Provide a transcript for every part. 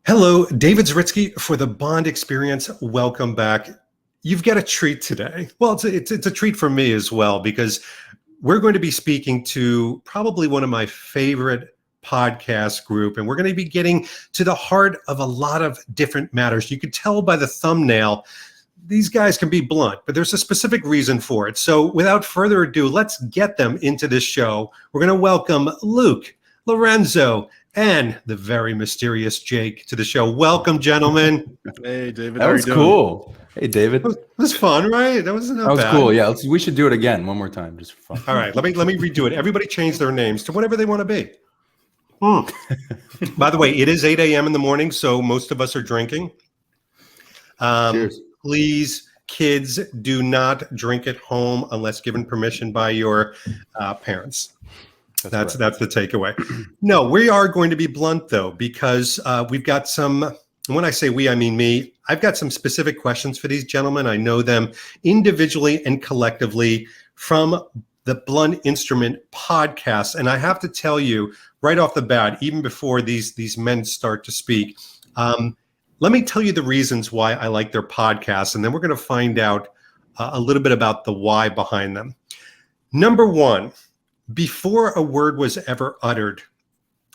Hello, David Zritsky for the Bond Experience. Welcome back. You've got a treat today. Well, it's a treat for me as well, because we're going to be speaking to probably one of my favorite podcast group, and we're going to be getting to the heart of a lot of different matters. You could tell by the thumbnail, these guys can be blunt, but there's a specific reason for it. So without further ado, let's get them into this show. We're going to welcome Luke, Lorenzo, and the very mysterious Jake to the show. Welcome, gentlemen. Hey, David. That was cool. Hey, David. It was fun, right? That was bad. Cool. Yeah, we should do it again one more time, just for fun. All right, let me redo it. Everybody change their names to whatever they want to be. By the way, it is 8 a.m. in the morning, so most of us are drinking. Cheers. Please, kids, do not drink at home unless given permission by your parents. That's the takeaway. No, we are going to be blunt, though, because we've got some, and when I say we, I mean me, I've got some specific questions for these gentlemen. I know them individually and collectively from the Blunt Instrument podcast. And I have to tell you right off the bat, even before these men start to speak, let me tell you the reasons why I like their podcast, and then we're going to find out a little bit about the why behind them. Number one, before a word was ever uttered,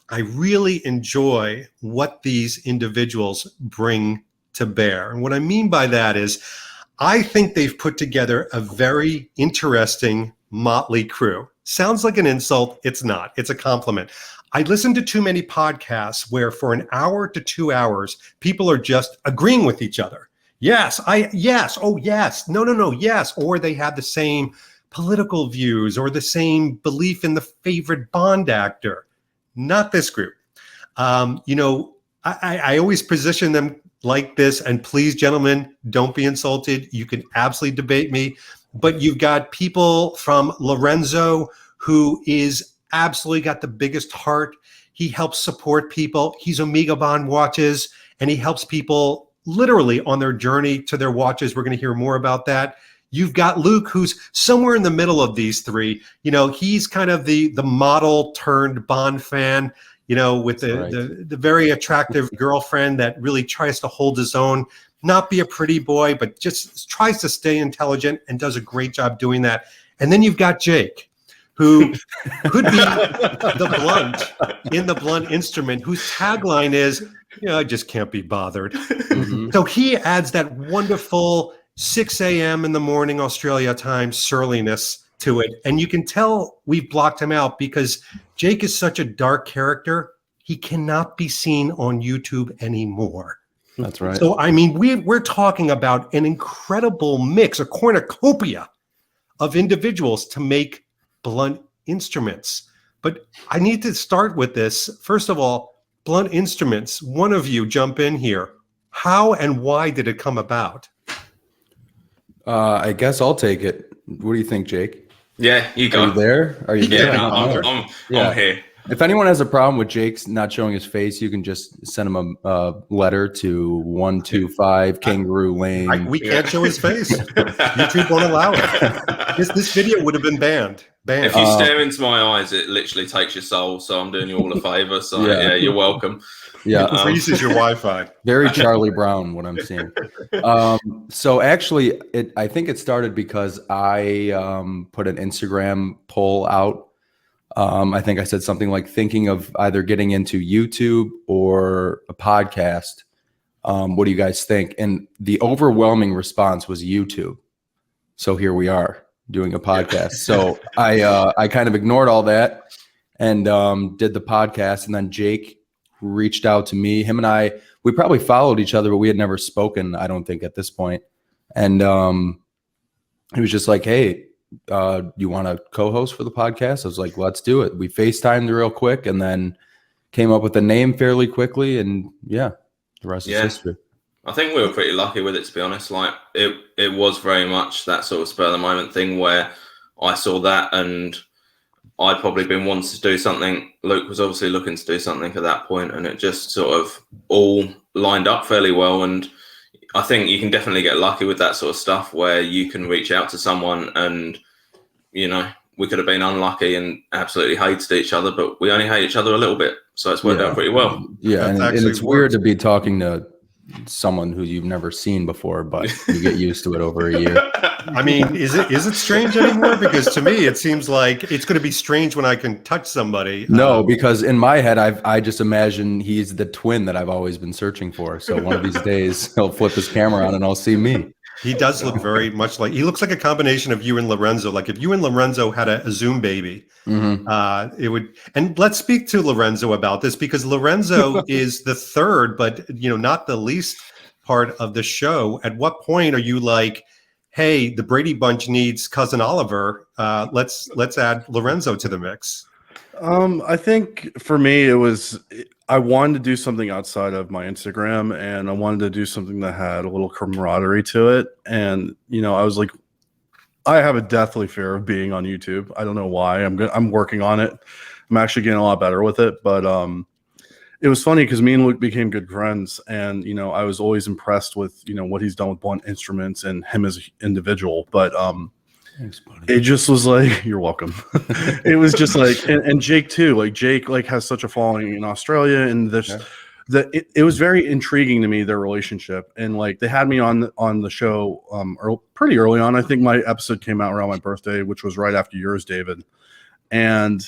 I really enjoy what these individuals bring to bear. And what I mean by that is I think they've put together a very interesting motley crew. Sounds like an insult. It's not. It's a compliment. I listen to too many podcasts where for an hour to 2 hours, people are just agreeing with each other. Yes, oh yes, no, yes. Or they have the same political views or the same belief in the favorite Bond actor. Not this group. I always position them like this, and please, gentlemen, don't be insulted. You can absolutely debate me, but you've got people from Lorenzo, who is absolutely got the biggest heart. He helps support people. He's Omega Bond watches, and he helps people literally on their journey to their watches. We're going to hear more about that. You've got Luke, who's somewhere in the middle of these three. He's kind of the model turned Bond fan, with the very attractive girlfriend that really tries to hold his own, not be a pretty boy, but just tries to stay intelligent and does a great job doing that. And then you've got Jake, who could be the blunt in the Blunt Instrument, whose tagline is, I just can't be bothered. Mm-hmm. So he adds that wonderful 6 a.m. in the morning Australia time surliness to it. And you can tell we've blocked him out because Jake is such a dark character. He cannot be seen on YouTube anymore. That's right. So, I mean, we're talking about an incredible mix, a cornucopia of individuals to make Blunt Instruments. But I need to start with this. First of all, Blunt Instruments, one of you jump in here. How and why did it come about? I guess I'll take it. What do you think, Jake? Yeah, you go. Are you there? Are you there? I'm here. If anyone has a problem with Jake's not showing his face, you can just send him a letter to 125 Kangaroo Lane. We can't show his face. YouTube won't allow it. This video would have been banned. If you stare into my eyes, it literally takes your soul. So I'm doing you all a favor. So yeah you're welcome. Yeah, it freezes your Wi-Fi. Very Charlie Brown, what I'm seeing. So actually, I think it started because I put an Instagram poll out. I think I said something like thinking of either getting into YouTube or a podcast. What do you guys think? And the overwhelming response was YouTube. So here we are doing a podcast. So I kind of ignored all that and did the podcast, and then Jake reached out to me. Him and I, we probably followed each other, but we had never spoken, I don't think, at this point. And he was just like, hey, you want to co-host for the podcast? I was like, let's do it. We FaceTimed real quick and then came up with a name fairly quickly. And yeah, the rest is history. I think we were pretty lucky with it, to be honest. Like it was very much that sort of spur of the moment thing where I saw that and I'd probably been wanting to do something. Luke was obviously looking to do something at that point, and it just sort of all lined up fairly well. And I think you can definitely get lucky with that sort of stuff where you can reach out to someone and, we could have been unlucky and absolutely hated each other, but we only hate each other a little bit. So it's worked out pretty well. Yeah, and actually it's weird to be talking to someone who you've never seen before, but you get used to it over a year. I mean, is it strange anymore? Because to me, it seems like it's going to be strange when I can touch somebody. No, because in my head, I just imagine he's the twin that I've always been searching for. So one of these days, he'll flip his camera on and I'll see me. He does look very much like, he looks like a combination of you and Lorenzo. Like if you and Lorenzo had a Zoom baby, it would. And let's speak to Lorenzo about this, because Lorenzo is the third, but not the least part of the show. At what point are you like, hey, the Brady Bunch needs cousin Oliver? Let's add Lorenzo to the mix. I think for me, I wanted to do something outside of my Instagram, and I wanted to do something that had a little camaraderie to it. And, I was like, I have a deathly fear of being on YouTube. I don't know why. I'm working on it. I'm actually getting a lot better with it. But it was funny because me and Luke became good friends, and, I was always impressed with, what he's done with Blunt Instruments and him as an individual. But thanks, buddy. it just was like, you're welcome. It was just like, and Jake too. Like Jake, has such a following in Australia, and it was very intriguing to me, their relationship. And like they had me on the show pretty early on. I think my episode came out around my birthday, which was right after yours, David. And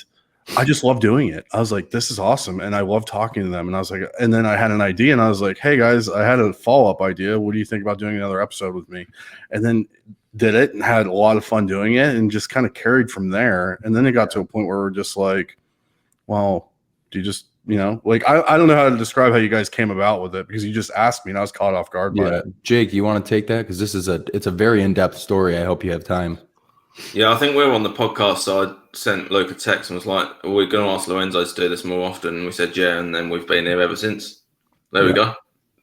I just love doing it. I was like, this is awesome, and I love talking to them. And I was like, and then I had an idea, and I was like, hey guys, I had a follow-up idea. What do you think about doing another episode with me? And then did it and had a lot of fun doing it, and just kind of carried from there. And then it got to a point where we're just like, well, do you just, like, I don't know how to describe how you guys came about with it, because you just asked me and I was caught off guard by it. Jake, you want to take that? Because it's a very in-depth story. I hope you have time. Yeah, I think we were on the podcast, so I sent Luke a text and was like, are we going to ask Lorenzo to do this more often? And we said, yeah, and then we've been here ever since. There we go.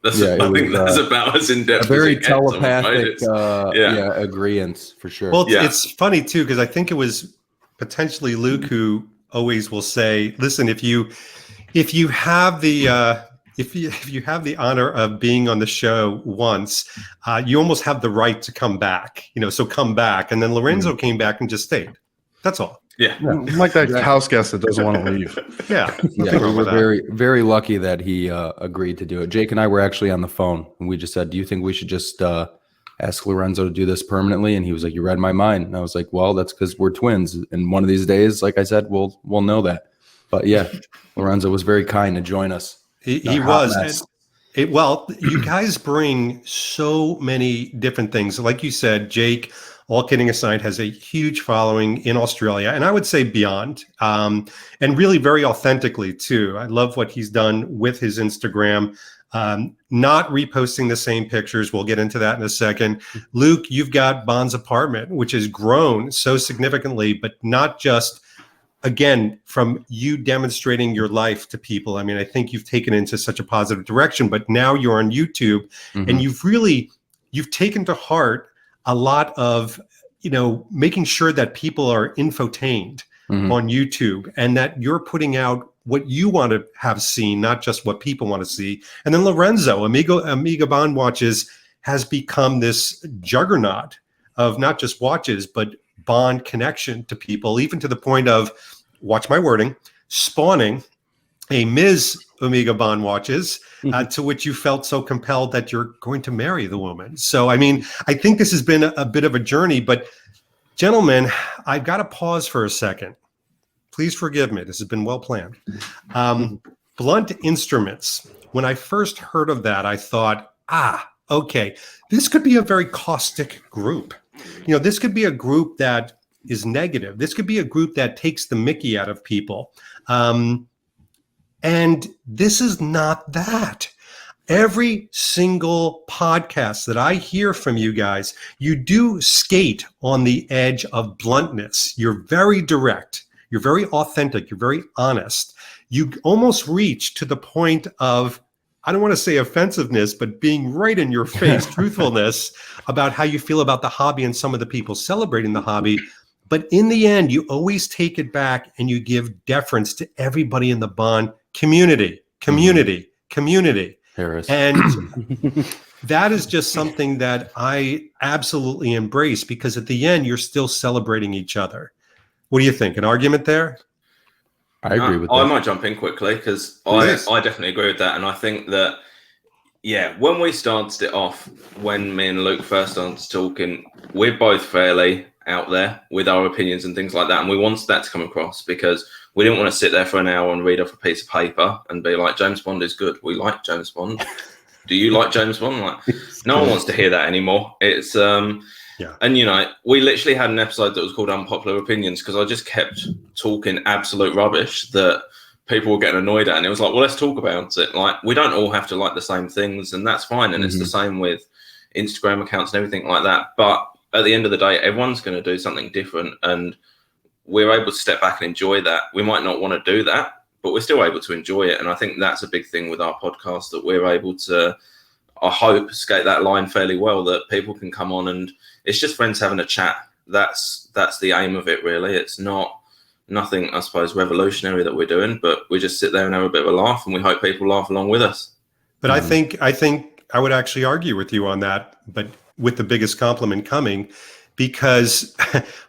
I think that's about as in-depth. A very as telepathic agreement for sure. Well, it's funny too, because I think it was potentially Luke who always will say, listen, if you have the if you have the honor of being on the show once, you almost have the right to come back. So come back. And then Lorenzo came back and just stayed. That's all. Yeah. I'm like that house guest that doesn't want to leave. Yeah. We were very, very lucky that he agreed to do it. Jake and I were actually on the phone, and we just said, do you think we should just ask Lorenzo to do this permanently? And he was like, you read my mind. And I was like, well, that's because we're twins. And one of these days, like I said, we'll know that. But yeah, Lorenzo was very kind to join us. He was. Well, you guys bring so many different things. Like you said, Jake, all kidding aside, has a huge following in Australia, and I would say beyond, and really very authentically too. I love what he's done with his Instagram, not reposting the same pictures. We'll get into that in a second. Luke, you've got Bond's apartment, which has grown so significantly, but not just, again, from you demonstrating your life to people. I mean, I think you've taken it into such a positive direction, but now you're on YouTube, and you've taken to heart a lot of, making sure that people are infotained on YouTube, and that you're putting out what you want to have seen, not just what people want to see. And then Lorenzo, Amiga Bond Watches has become this juggernaut of not just watches, but Bond connection to people, even to the point of, watch my wording, spawning a Ms. Omega Bond Watches, to which you felt so compelled that you're going to marry the woman. So, I mean, I think this has been a bit of a journey, but gentlemen, I've got to pause for a second. Please forgive me. This has been well planned. Blunt Instruments. When I first heard of that, I thought, okay, this could be a very caustic group. This could be a group that is negative. This could be a group that takes the mickey out of people. And this is not that. Every single podcast that I hear from you guys, you do skate on the edge of bluntness. You're very direct. You're very authentic. You're very honest. You almost reach to the point of, I don't want to say offensiveness, but being right in your face, truthfulness about how you feel about the hobby and some of the people celebrating the hobby. But in the end, you always take it back and you give deference to everybody in the Bond community. Harris. And that is just something that I absolutely embrace, because at the end, you're still celebrating each other. What do you think? An argument there? I agree with that. I might jump in quickly because I definitely agree with that. And I think that, yeah, when we started it off, when me and Luke first started talking, we're both fairly out there with our opinions and things like that. And we wanted that to come across because we didn't want to sit there for an hour and read off a piece of paper and be like, James Bond is good. We like James Bond. Do you like James Bond? Like, no one wants to hear that anymore. It's yeah. And you know, we literally had an episode that was called Unpopular Opinions because I just kept talking absolute rubbish that people were getting annoyed at, and it was like, well, let's talk about it. Like, we don't all have to like the same things, and that's fine. And it's the same with Instagram accounts and everything like that. But at the end of the day, everyone's going to do something different, and we're able to step back and enjoy that. We might not want to do that, but we're still able to enjoy it. And I think that's a big thing with our podcast, that we're able to, I hope, skate that line fairly well, that people can come on and it's just friends having a chat. That's the aim of it, really. It's nothing, I suppose, revolutionary that we're doing, but we just sit there and have a bit of a laugh, and we hope people laugh along with us. But I think I would actually argue with you on that, but with the biggest compliment coming, because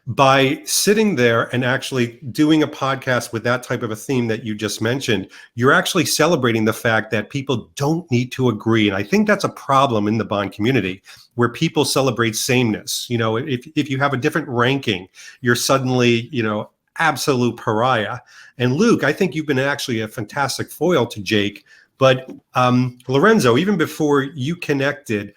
by sitting there and actually doing a podcast with that type of a theme that you just mentioned, you're actually celebrating the fact that people don't need to agree. And I think that's a problem in the Bond community, where people celebrate sameness. You know, if you have a different ranking, you're suddenly, you know, absolute pariah. And Luke, I think you've been actually a fantastic foil to Jake. But Lorenzo, even before you connected,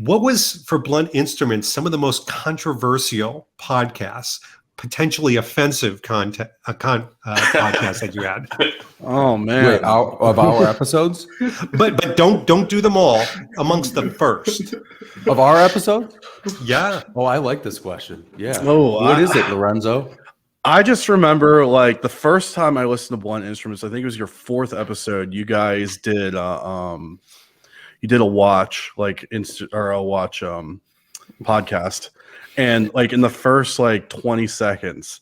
what was, for Blunt Instruments, some of the most controversial podcasts, potentially offensive podcasts that you had? Oh man! Wait, of our episodes? But don't do them all. Amongst the first Of our episodes? Yeah. Oh, I like this question. Yeah. Oh, what is it, Lorenzo? I just remember, like, the first time I listened to Blunt Instruments, I think it was your 4th episode. You guys did you did a watch, like, podcast, and like in the first like 20 seconds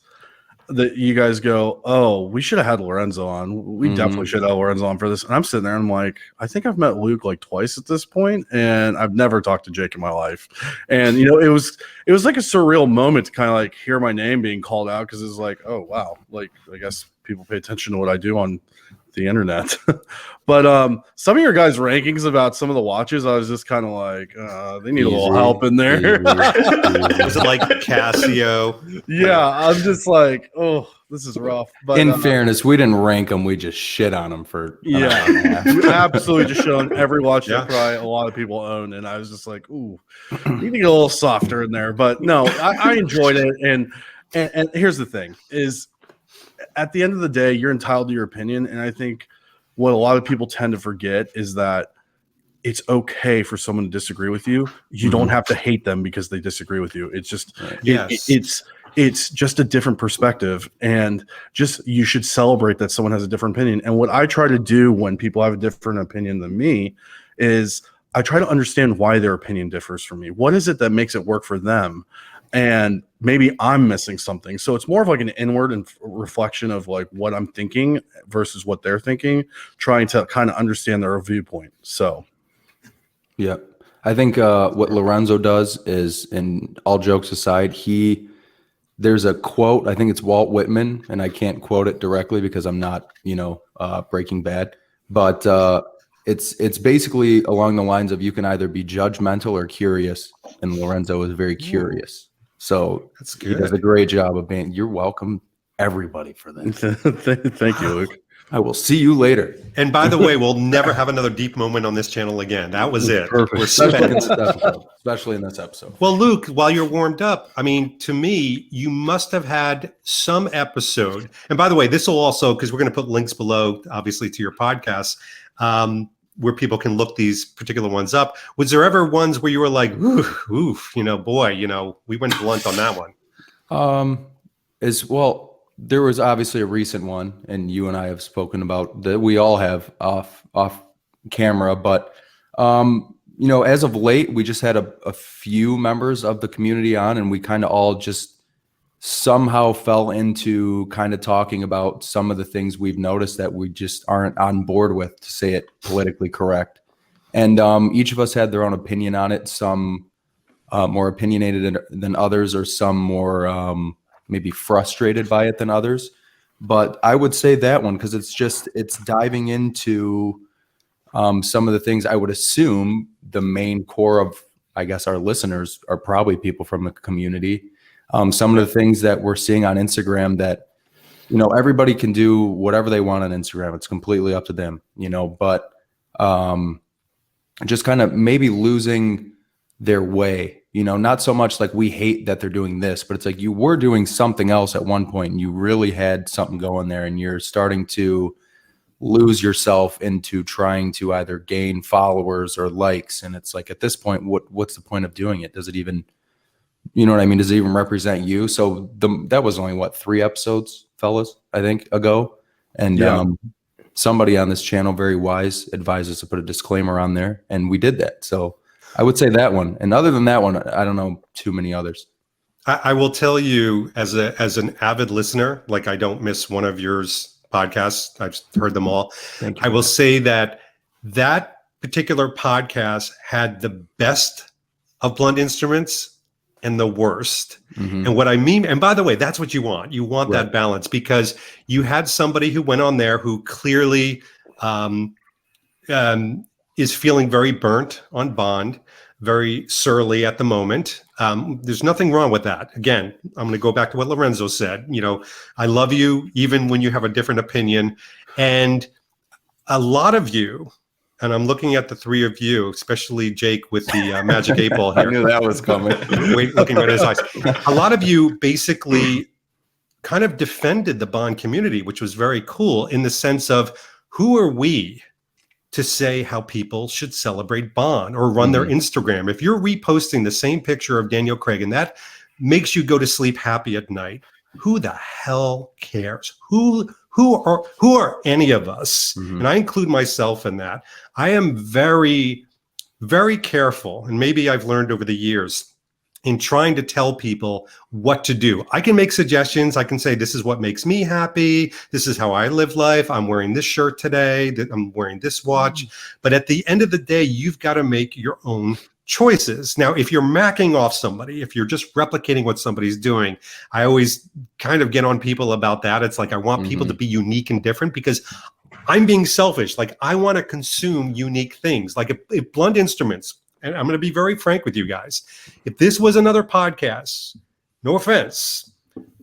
that you guys go, oh, we should have had Lorenzo on. We definitely should have Lorenzo on for this. And I'm sitting there and I'm like, I think I've met Luke like twice at this point, and I've never talked to Jake in my life. And, you know, it was like a surreal moment to kind of like hear my name being called out, because it's like, oh, wow. Like, I guess people pay attention to what I do on the internet. But some of your guys' rankings about some of the watches, I was just kind of like, they need a little help in there. Was it like Casio? Yeah, I'm just like, oh, this is rough. But in fairness, we didn't rank them; we just shit on them for an hour and a half. Absolutely just showing every watch that probably a lot of people own, and I was just like, ooh, you need to get a little softer in there. But no, I enjoyed it, and here's the thing: is at the end of the day, you're entitled to your opinion, and I think what a lot of people tend to forget is that it's okay for someone to disagree with you. You don't have to hate them because they disagree with you. It's just it's just a different perspective, and just you should celebrate that someone has a different opinion. And what I try to do when people have a different opinion than me is I try to understand why their opinion differs from me. What is it that makes it work for them? And maybe I'm missing something. So it's more of like an inward and reflection of like what I'm thinking versus what they're thinking, trying to kind of understand their viewpoint. So, yeah, I think what Lorenzo does is, and all jokes aside, there's a quote, I think it's Walt Whitman, and I can't quote it directly because I'm not, Breaking Bad, but it's basically along the lines of you can either be judgmental or curious, and Lorenzo is very curious. So that's good. He does a great job of being. You're welcome, everybody, for that. Thank you, Luke. I will see you later. And by the way, we'll never have another deep moment on this channel again. That was it. Perfect. Especially in this episode. Well, Luke, while you're warmed up, I mean, to me, you must have had some episode. And by the way, this will also, because we're going to put links below, obviously, to your podcast, where people can look these particular ones up. Was there ever ones where you were like, oof, boy, we went blunt on that one? As well. There was obviously a recent one, and you and I have spoken about that. We all have off camera, but as of late, we just had a few members of the community on, and we kind of all just somehow fell into kind of talking about some of the things we've noticed that we just aren't on board with, to say it politically correct. And each of us had their own opinion on it. Some more opinionated than others, or some more maybe frustrated by it than others. But I would say that one, because it's diving into some of the things I would assume the main core of, I guess, our listeners are probably people from the community. Some of the things that we're seeing on Instagram that, everybody can do whatever they want on Instagram. It's completely up to them, but just kind of maybe losing their way, not so much like we hate that they're doing this, but it's like you were doing something else at one point and you really had something going there, and you're starting to lose yourself into trying to either gain followers or likes. And it's like, at this point, what's the point of doing it? Does it even, you know what I mean? Does it even represent you? So that was only 3 episodes, fellas, I think, ago. And somebody on this channel, very wise, advised us to put a disclaimer on there, and we did that. So I would say that one. And other than that one, I don't know too many others. I will tell you, as an avid listener, like I don't miss one of yours podcasts. I've heard them all. Thank you. I will say that particular podcast had the best of Blunt Instruments and the worst. Mm-hmm. And what I mean, and by the way, that's what you want. You want Right. that balance, because you had somebody who went on there who clearly is feeling very burnt on Bond, very surly at the moment. There's nothing wrong with that. Again, I'm going to go back to what Lorenzo said. I love you even when you have a different opinion. And a lot of you, and I'm looking at the 3 of you, especially Jake with the magic 8 ball here. I knew that was coming. Looking right at his eyes. A lot of you basically kind of defended the Bond community, which was very cool, in the sense of, who are we to say how people should celebrate Bond or run their Instagram? If you're reposting the same picture of Daniel Craig and that makes you go to sleep happy at night, who the hell cares? Who are any of us? Mm-hmm. And I include myself in that. I am very, very careful, and maybe I've learned over the years, in trying to tell people what to do. I can make suggestions. I can say, this is what makes me happy. This is how I live life. I'm wearing this shirt today. I'm wearing this watch. But at the end of the day, you've got to make your own choices. Now, if you're macking off somebody, if you're just replicating what somebody's doing, I always kind of get on people about that. It's like, I want people to be unique and different, because I'm being selfish. Like, I want to consume unique things. Like if Blunt Instruments, and I'm going to be very frank with you guys, if this was another podcast, no offense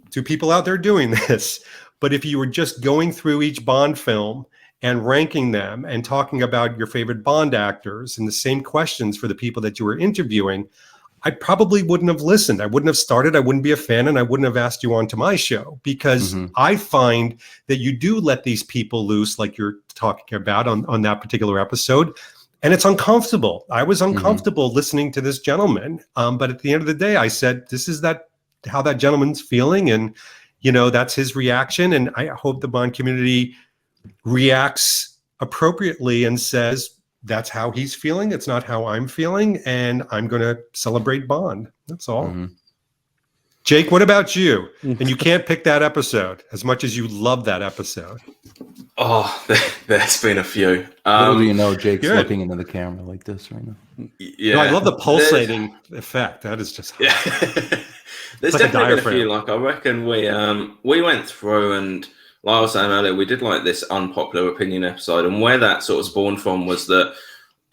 to people out there doing this, but if you were just going through each Bond film and ranking them and talking about your favorite Bond actors and the same questions for the people that you were interviewing, I probably wouldn't have listened. I wouldn't have started. I wouldn't be a fan, and I wouldn't have asked you onto my show, because I find that you do let these people loose, like you're talking about on that particular episode. And it's uncomfortable. I was uncomfortable listening to this gentleman. But at the end of the day, I said, this is how that gentleman's feeling. And, that's his reaction. And I hope the Bond community reacts appropriately and says, that's how he's feeling. It's not how I'm feeling. And I'm going to celebrate Bond. That's all. Jake, what about you? And you can't pick that episode, as much as you love that episode. Oh, there's been a few. Little do you know, Jake's good. looking into the camera like this right now. Yeah, No, I love the pulsating effect. That is just Yeah. There's like a definitely been a few. diaphragm. Like, I reckon we went through, and like I was saying earlier, we did like this unpopular opinion episode, and where that sort of spawned from was that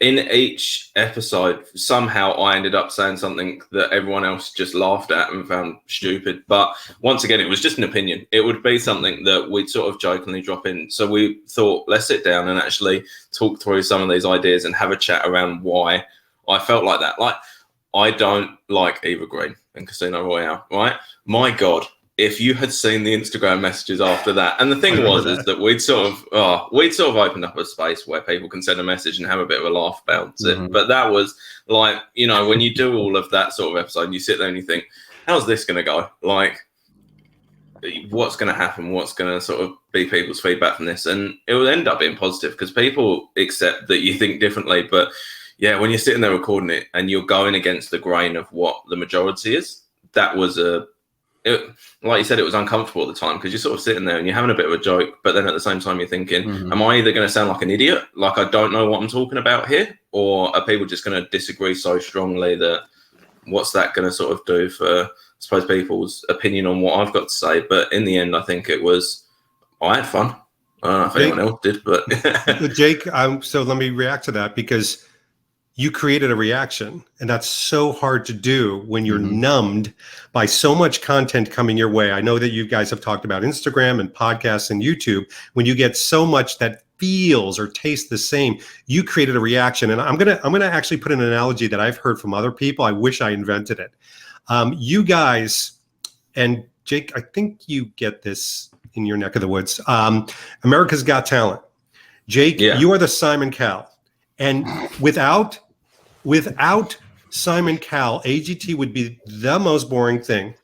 in each episode, somehow I ended up saying something that everyone else just laughed at and found stupid. But once again, it was just an opinion. It would be something that we'd sort of jokingly drop in. So we thought, let's sit down and actually talk through some of these ideas and have a chat around why I felt like that. Like, I don't like Eva Green in Casino Royale, right? My God, if you had seen the Instagram messages after that. And the thing was is that we'd sort of opened up a space where people can send a message and have a bit of a laugh about it. But that was like, when you do all of that sort of episode and you sit there and you think, how's this going to go? Like, what's going to happen? What's going to sort of be people's feedback from this? And it will end up being positive, because people accept that you think differently. But yeah, when you're sitting there recording it and you're going against the grain of what the majority is, that was like you said, it was uncomfortable at the time, because you're sort of sitting there and you're having a bit of a joke, but then at the same time you're thinking, am I either going to sound like an idiot, like I don't know what I'm talking about here, or are people just going to disagree so strongly that what's that going to sort of do for suppose, people's opinion on what I've got to say. But in the end, I think I had fun. I don't know if anyone else did, but Jake, so let me react to that, because you created a reaction, and that's so hard to do when you're numbed by so much content coming your way. I know that you guys have talked about Instagram and podcasts and YouTube. When you get so much that feels or tastes the same, you created a reaction. And I'm gonna actually put an analogy that I've heard from other people. I wish I invented it. You guys, and Jake, I think you get this in your neck of the woods. America's Got Talent. Jake, you are the Simon Cowell. And without Simon Cowell, AGT would be the most boring thing.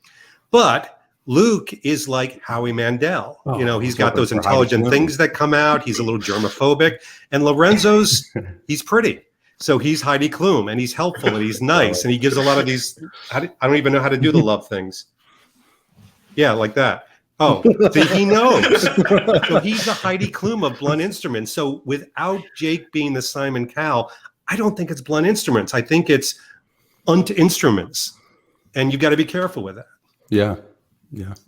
But Luke is like Howie Mandel. He's got those intelligent things that come out. He's a little germophobic. And Lorenzo's, he's pretty. So he's Heidi Klum, and he's helpful, and he's nice, and he gives a lot of these. I don't even know how to do the love things. Yeah, like that. Oh, he knows. So he's the Heidi Klum of blunt instruments. So without Jake being the Simon Cowell, I don't think it's blunt instruments. I think it's instruments, and you've got to be careful with that. Yeah.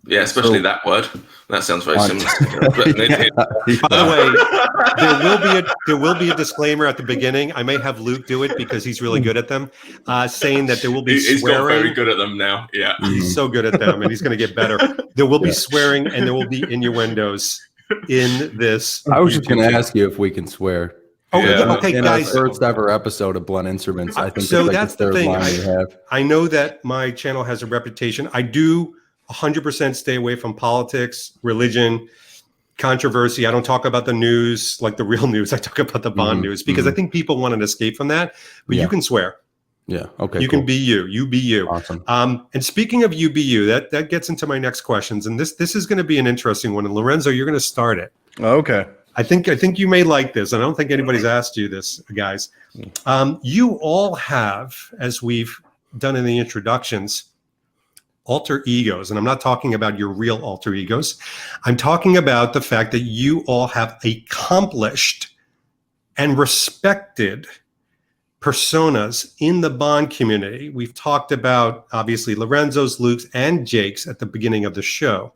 Especially that word. That sounds very similar. By the way, there will be a disclaimer at the beginning. I may have Luke do it because he's really good at them, saying that there will be He's swearing. got very good at them now. Yeah, he's so good at them, and he's going to get better. There will be swearing, and there will be innuendos in this. I was just going to ask you if we can swear. Oh, okay, in guys. Our first ever episode of Blunt Instruments, I think so. It's like that's the the third thing. line we have. I know that my channel has a reputation. I do 100% stay away from politics, religion, controversy. I don't talk about the news, like the real news. I talk about the Bond news, because I think people want an escape from that. But you can swear. Yeah. Okay. You can be you. You be you. Awesome. And speaking of you be you, that gets into my next questions. And this is going to be an interesting one. And Lorenzo, you're going to start it. Okay. I think you may like this. I don't think anybody's asked you this, guys. You all have, as we've done in the introductions, alter egos. And I'm not talking about your real alter egos. I'm talking about the fact that you all have accomplished and respected personas in the Bond community. We've talked about, obviously, Lorenzo's, Luke's, and Jake's at the beginning of the show.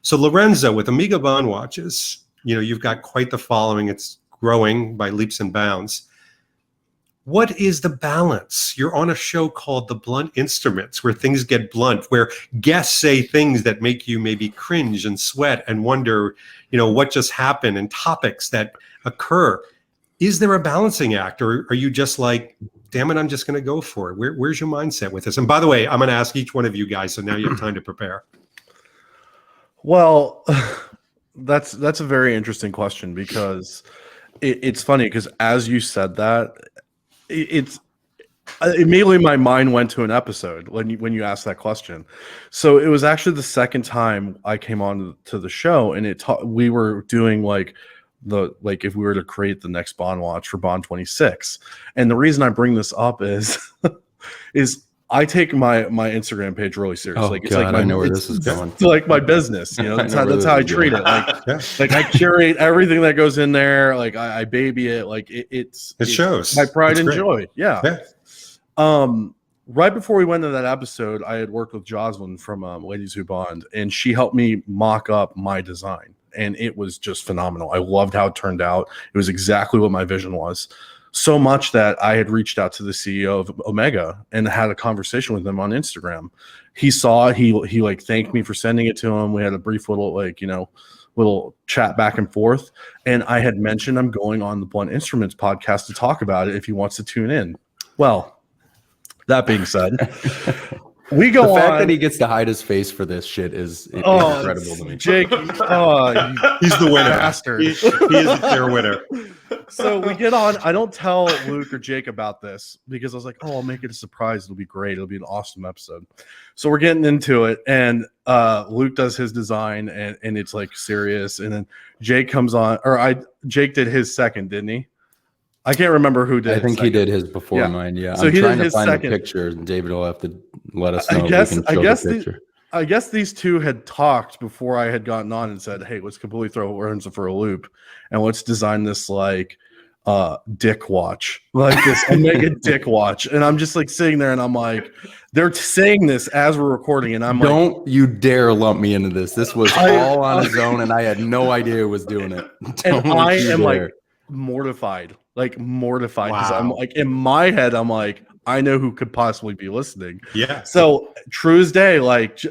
So Lorenzo, with Amiga Bond watches, you've got quite the following. It's growing by leaps and bounds. What is the balance? You're on a show called The Blunt Instruments, where things get blunt, where guests say things that make you maybe cringe and sweat and wonder, what just happened, and topics that occur. Is there a balancing act, or are you just like, damn it, I'm just going to go for it? Where's your mindset with this? And by the way, I'm going to ask each one of you guys, so now you have time to prepare. Well, that's a very interesting question, because it's funny, because as you said that, it's immediately my mind went to an episode when you asked that question. So it was actually the second time I came on to the show, and we were doing if we were to create the next Bond watch for Bond 26. And the reason I bring this up is I take my Instagram page really serious. Oh, it's God, like I know where this is going. It's like my business, that's how I treat it. Like I curate everything that goes in there. Like I baby it. Like it shows my pride it's and great. joy. Yeah. Right before we went to that episode, I had worked with Jocelyn from Ladies Who Bond, and she helped me mock up my design, and it was just phenomenal. I loved how it turned out. It was exactly what my vision was. So much that I had reached out to the CEO of Omega and had a conversation with him on Instagram. He saw it. He thanked me for sending it to him. We had a brief little chat back and forth. And I had mentioned I'm going on the Blunt Instruments podcast to talk about it if he wants to tune in. Well, that being said, we go on. The fact that he gets to hide his face for this shit is incredible to me. Jake, He's the winner. Bastard. He is the clear winner. So we get on. I don't tell Luke or Jake about this, because I was like, I'll make it a surprise. It'll be great. It'll be an awesome episode. So we're getting into it, and Luke does his design, and it's like serious. And then Jake comes on, Jake did his second, didn't he? I can't remember who did. I think he did his before mine. Yeah. So I'm he trying did to his find second. the picture, and David will have to let us know. I guess these two had talked before I had gotten on and said, hey, let's completely throw Lorenzo for a loop, and let's design this dick watch, like this omega dick watch. And I'm just like sitting there and I'm like, they're saying this as we're recording, and I'm like, don't you dare lump me into this. This was all on his own, and I had no idea who was doing it. and Don't I you am dare. like mortified because I'm Wow. like, in my head, I'm like, I know who could possibly be listening. Yeah. So true as day, like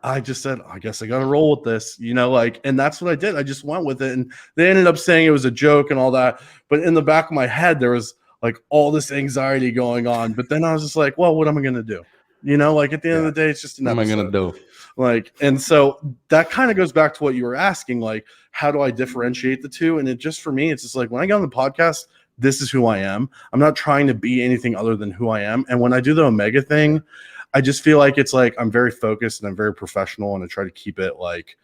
I just said, I guess I gotta roll with this, like, and that's what I did. I just went with it, and they ended up saying it was a joke and all that. But in the back of my head, there was like all this anxiety going on. But then I was just like, well, what am I gonna do? Like at the end of the day, it's just an What am I episode. gonna do? Like, and so that kind of goes back to what you were asking, like, how do I differentiate the two? And it just, for me, it's just like, when I get on the podcast, this is who I am. I'm not trying to be anything other than who I am. And when I do the Omega thing, I just feel like it's like, I'm very focused and I'm very professional, and I try to keep it like,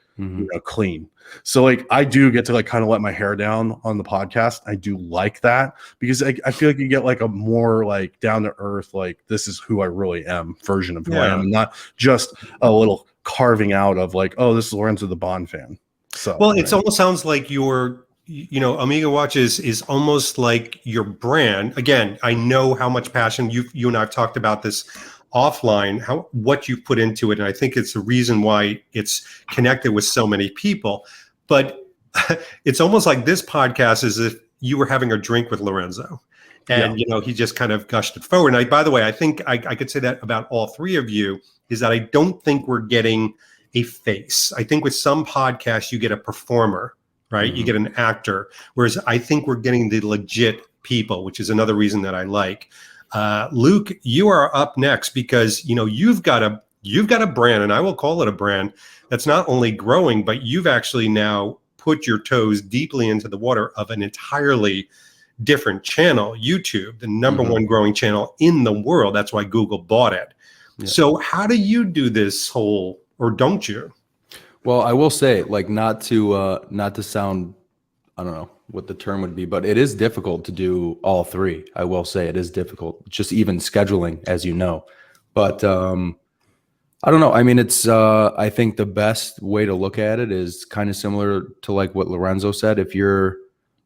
clean. So like, I do get to like kind of let my hair down on the podcast. I do like that, because I feel like you get like a more like down to earth, like, this is who I really am version of who I am, and not just a little carving out of like, oh, this is Lorenzo the Bond fan. So Well, it almost sounds like Omega Watch is almost like your brand. Again, I know how much passion you and I have talked about this offline, what you put into it, and I think it's the reason why it's connected with so many people. But it's almost like this podcast is if you were having a drink with Lorenzo, and he just kind of gushed it forward. And by the way, I think I could say that about all three of you, is that I don't think we're getting a face. I think with some podcasts you get a performer, right? You get an actor, whereas I think we're getting the legit people, which is another reason that I like. Luke, you are up next, because you've got a brand, and I will call it a brand, that's not only growing, but you've actually now put your toes deeply into the water of an entirely different channel, YouTube, the number one growing channel in the world. That's why Google bought it. Yeah. So how do you do this whole, or don't you? Well, I will say, like, not to sound, I don't know what the term would be, but it is difficult to do all three. I will say it is difficult, just even scheduling, as you know. But I don't know. I mean, it's I think the best way to look at it is kind of similar to like what Lorenzo said. If you're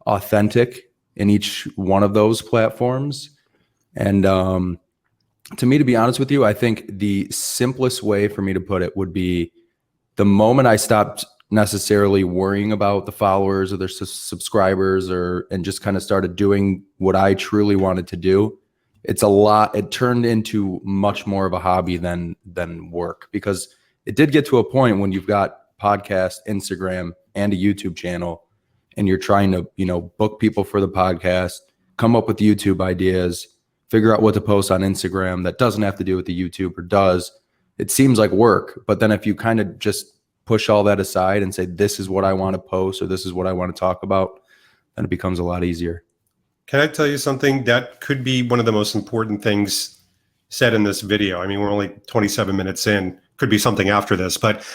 authentic in each one of those platforms, and to me, to be honest with you, I think the simplest way for me to put it would be, the moment I stopped necessarily worrying about the followers or their subscribers, and just kind of started doing what I truly wanted to do, it turned into much more of a hobby than work, because it did get to a point when you've got podcast, Instagram, and a YouTube channel, and you're trying to, book people for the podcast, come up with YouTube ideas, figure out what to post on Instagram that doesn't have to do with the YouTube, or does. It seems like work. But then if you kind of just push all that aside and say, this is what I want to post, or this is what I want to talk about, then it becomes a lot easier. Can I tell you something? That could be one of the most important things said in this video. I mean, we're only 27 minutes in, could be something after this, but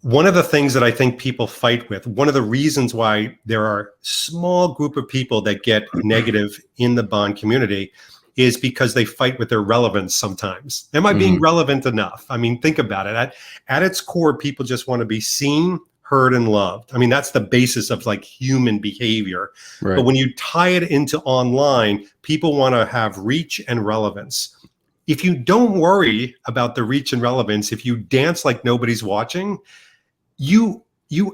one of the things that I think people fight with, one of the reasons why there are small group of people that get negative in the Bond community, is because they fight with their relevance sometimes. Am I being relevant enough? I mean, think about it. At its core, people just want to be seen, heard, and loved. I mean, that's the basis of like human behavior. Right. But when you tie it into online, people want to have reach and relevance. If you don't worry about the reach and relevance, if you dance like nobody's watching, you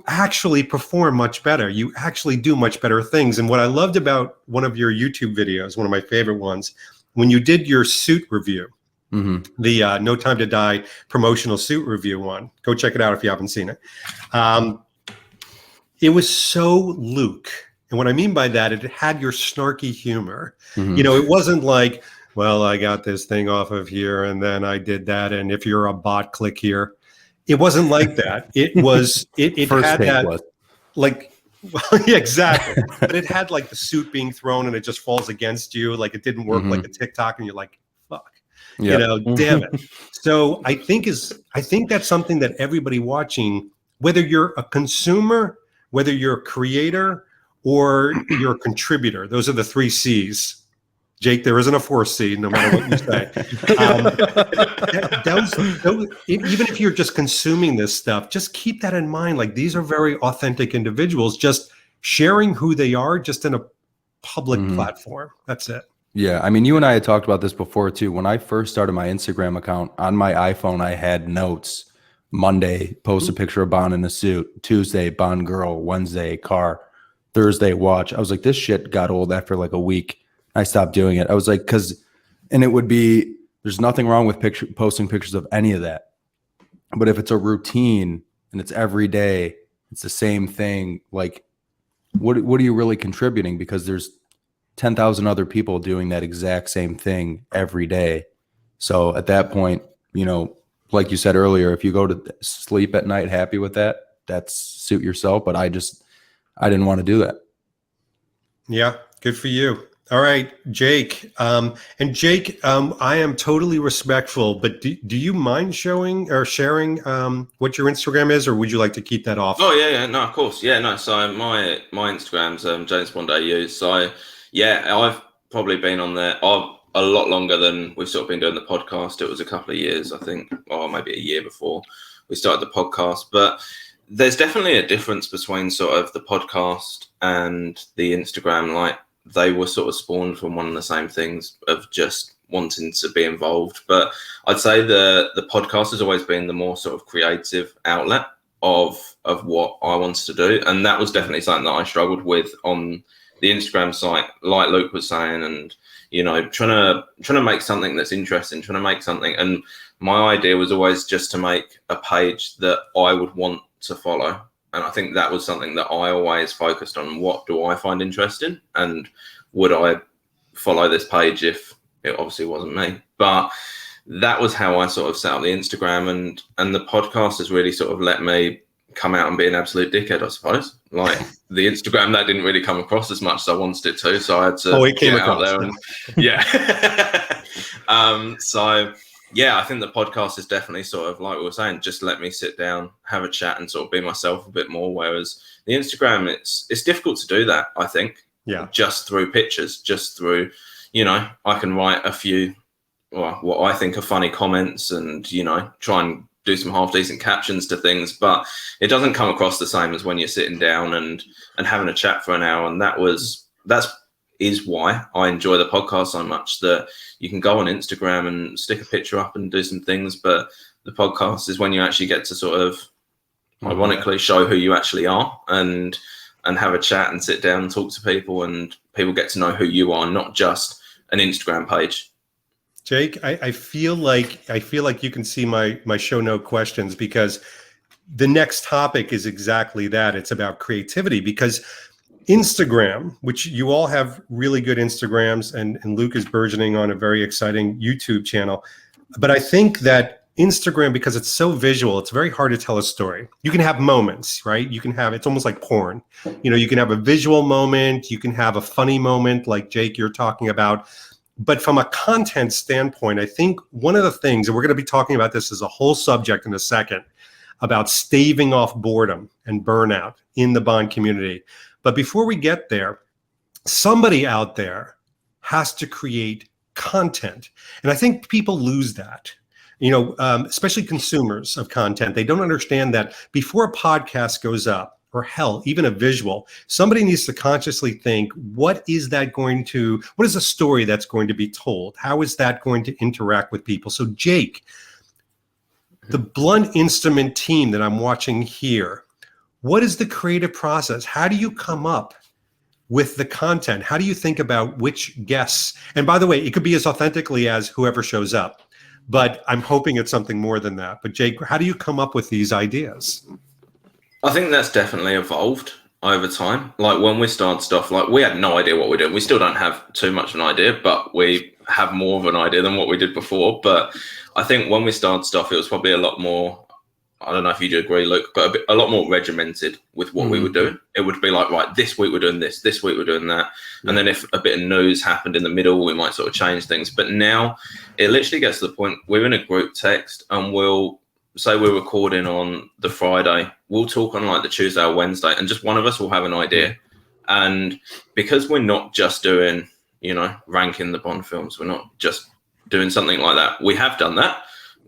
actually perform much better. You actually do much better things. And what I loved about one of your YouTube videos, one of my favorite ones, when you did your suit review, the No Time to Die promotional suit review one, go check it out if you haven't seen it. It was so Luke. And what I mean by that, it had your snarky humor. It wasn't like, well, I got this thing off of here and then I did that, and if you're a bot, click here. It wasn't like that. It was, it had that, like, well, yeah, exactly. But it had like the suit being thrown and it just falls against you. Like it didn't work like a TikTok, and you're like, fuck, damn it. So I think that's something that everybody watching, whether you're a consumer, whether you're a creator, or you're a contributor, those are the 3 C's. Jake, there isn't a 4th C, no matter what you say. Even if you're just consuming this stuff, just keep that in mind. Like, these are very authentic individuals, just sharing who they are, just in a public platform. That's it. Yeah, I mean, you and I had talked about this before too. When I first started my Instagram account on my iPhone, I had notes. Monday, post a picture of Bond in a suit. Tuesday, Bond girl. Wednesday, car. Thursday, watch. I was like, this shit got old after like a week. I stopped doing it. I was like, and it would be, there's nothing wrong with posting pictures of any of that. But if it's a routine and it's every day, it's the same thing. Like, what are you really contributing? Because there's 10,000 other people doing that exact same thing every day. So at that point, you know, like you said earlier, if you go to sleep at night happy with that, that's suit yourself. But I didn't want to do that. Yeah. Good for you. All right, Jake. And Jake, I am totally respectful, but do you mind showing or sharing what your Instagram is, or would you like to keep that off? Oh, yeah. No, of course. Yeah, no. So my Instagram's James Bond AU. So yeah, I've probably been on there a lot longer than we've sort of been doing the podcast. It was a couple of years, I think, or maybe a year before we started the podcast. But there's definitely a difference between sort of the podcast and the Instagram. Like, they were sort of spawned from one and the same things of just wanting to be involved. But I'd say the podcast has always been the more sort of creative outlet of what I wanted to do. And that was definitely something that I struggled with on the Instagram site, like Luke was saying, and, you know, trying to make something that's interesting, trying to make something. And my idea was always just to make a page that I would want to follow. And I think that was something that I always focused on. What do I find interesting? And would I follow this page if it obviously wasn't me? But that was how I sort of set up the Instagram, and the podcast has really sort of let me come out and be an absolute dickhead, I suppose. Like, the Instagram, that didn't really come across as much as I wanted it to. So I had to get out there and yeah. So yeah, I think the podcast is definitely sort of, like we were saying, just let me sit down, have a chat, and sort of be myself a bit more. Whereas the Instagram, it's difficult to do that, I think. Yeah. Just through pictures, just through, you know, I can write a few, well, what I think are funny comments, and, you know, try and do some half decent captions to things, but it doesn't come across the same as when you're sitting down and having a chat for an hour. And that is why I enjoy the podcast so much, that you can go on Instagram and stick a picture up and do some things, but the podcast is when you actually get to sort of ironically show who you actually are, and have a chat and sit down and talk to people, and people get to know who you are, not just an Instagram page. Jake, I feel like you can see my show note questions, because the next topic is exactly that. It's about creativity, because Instagram, which you all have really good Instagrams, and Luke is burgeoning on a very exciting YouTube channel. But I think that Instagram, because it's so visual, it's very hard to tell a story. You can have moments, right? You can have, it's almost like porn. You know, you can have a visual moment, you can have a funny moment like Jake, you're talking about. But from a content standpoint, I think one of the things, and we're going to be talking about this as a whole subject in a second, about staving off boredom and burnout in the Bond community. But before we get there, somebody out there has to create content. And I think people lose that, you know, especially consumers of content. They don't understand that before a podcast goes up, or hell, even a visual, somebody needs to consciously think, what is a story that's going to be told? How is that going to interact with people? So Jake, the Blunt Instrument team that I'm watching here, what is the creative process? How do you come up with the content? How do you think about which guests? And by the way, it could be as authentically as whoever shows up, but I'm hoping it's something more than that. But Jake, how do you come up with these ideas? I think that's definitely evolved over time. Like, when we started stuff, like, we had no idea what we're doing. We still don't have too much of an idea, but we have more of an idea than what we did before. But I think when we started stuff, it was probably a lot more, I don't know if you do agree, Luke, but a lot more regimented with what we would do. It would be like, right, this week we're doing this week we're doing that. And then if a bit of news happened in the middle, we might sort of change things. But now it literally gets to the point, we're in a group text, and we'll say we're recording on the Friday, we'll talk on like the Tuesday or Wednesday, and just one of us will have an idea. And because we're not just doing, you know, ranking the Bond films, we're not just doing something like that. We have done that.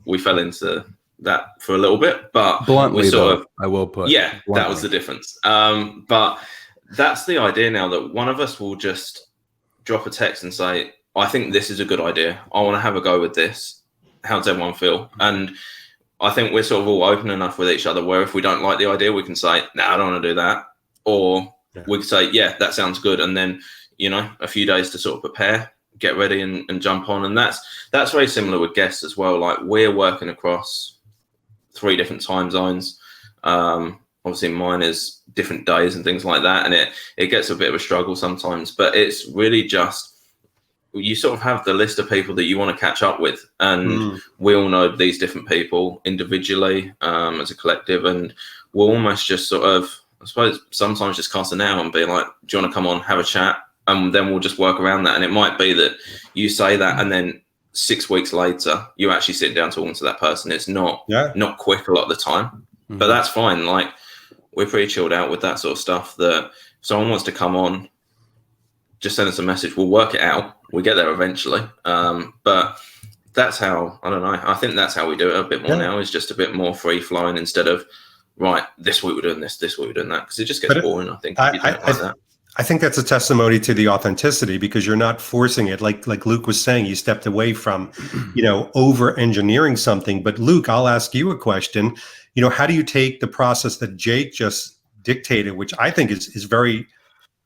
We fell into that for a little bit, but bluntly, we sort of, I will put, yeah, bluntly. That was the difference. But that's the idea now, that one of us will just drop a text and say, I think this is a good idea. I want to have a go with this. How does everyone feel? And I think we're sort of all open enough with each other where if we don't like the idea, we can say, no, I don't want to do that. Or we can say, yeah, that sounds good. And then, a few days to sort of prepare, get ready and jump on. And that's very similar with guests as well. Like, we're working across 3 different time zones. Obviously mine is different days and things like that. And it gets a bit of a struggle sometimes, but it's really just, you sort of have the list of people that you want to catch up with. And we all know these different people individually, as a collective. And we'll almost just sort of, I suppose, sometimes just cast an out and be like, do you want to come on, have a chat? And then we'll just work around that. And it might be that you say that, and then 6 weeks later, you actually sit down talking to that person. It's not quick a lot of the time, but that's fine. Like, we're pretty chilled out with that sort of stuff, that if someone wants to come on, just send us a message. We'll work it out. We get there eventually. But that's how, I don't know. I think that's how we do it a bit more now, is just a bit more free flowing instead of, right, this week we're doing this week we're doing that. Because it just gets boring, I think. If you don't like that. I think that's a testimony to the authenticity, because you're not forcing it. Like Luke was saying, you stepped away from, over engineering something. But Luke, I'll ask you a question. How do you take the process that Jake just dictated, which I think is very,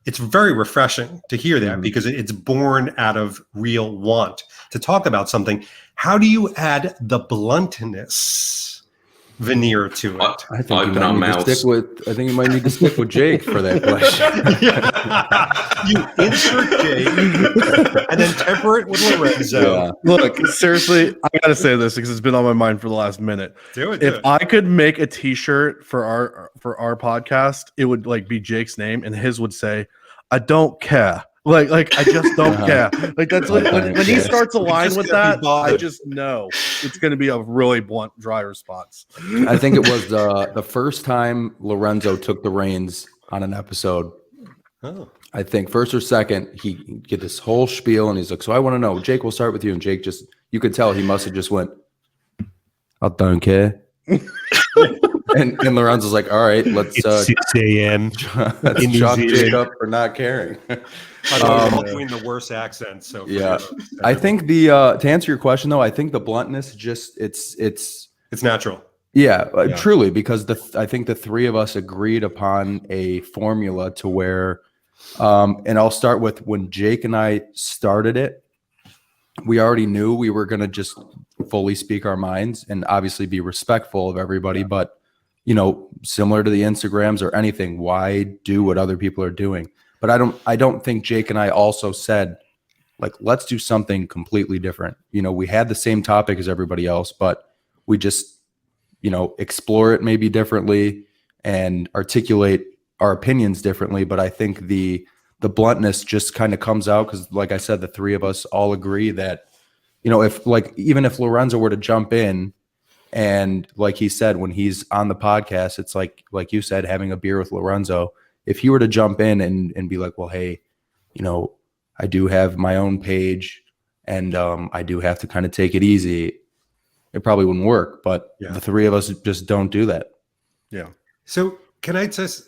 it's very refreshing to hear that, because it's born out of real want to talk about something. How do you add the bluntness veneer to it? I think you might need to stick with Jake for that question. You insert Jake and then temper it with Lorenzo. Yeah. Look, seriously, I gotta say this because it's been on my mind for the last minute. If I could make a T-shirt for our podcast, it would be Jake's name, and his would say, "I don't care." Like I just don't care. Like, that's when he starts a line with that, I just know it's going to be a really blunt, dry response. I think it was the first time Lorenzo took the reins on an episode. Oh. I think first or second, he get this whole spiel, and he's like, "So I want to know, Jake, we'll start with you." And Jake you could tell he must have just went, "I don't care." and Lorenzo's like, "All right, let's it's 6 a.m. let's chalk Jake up for not caring." Between the worst accents. So I think to answer your question though, I think the bluntness it's natural. Truly, because I think the 3 of us agreed upon a formula to where, and I'll start with when Jake and I started it. We already knew we were going to just fully speak our minds and obviously be respectful of everybody, but similar to the Instagrams or anything, why do what other people are doing? But I don't think Jake and I also said, let's do something completely different. We had the same topic as everybody else, but we just, explore it maybe differently and articulate our opinions differently. But I think the bluntness just kind of comes out because, like I said, the 3 of us all agree that, even if Lorenzo were to jump in and, like he said, when he's on the podcast, it's like you said, having a beer with Lorenzo. If he were to jump in and be like, well, hey, I do have my own page and I do have to kind of take it easy, it probably wouldn't work. But the 3 of us just don't do that. Yeah. So can I just,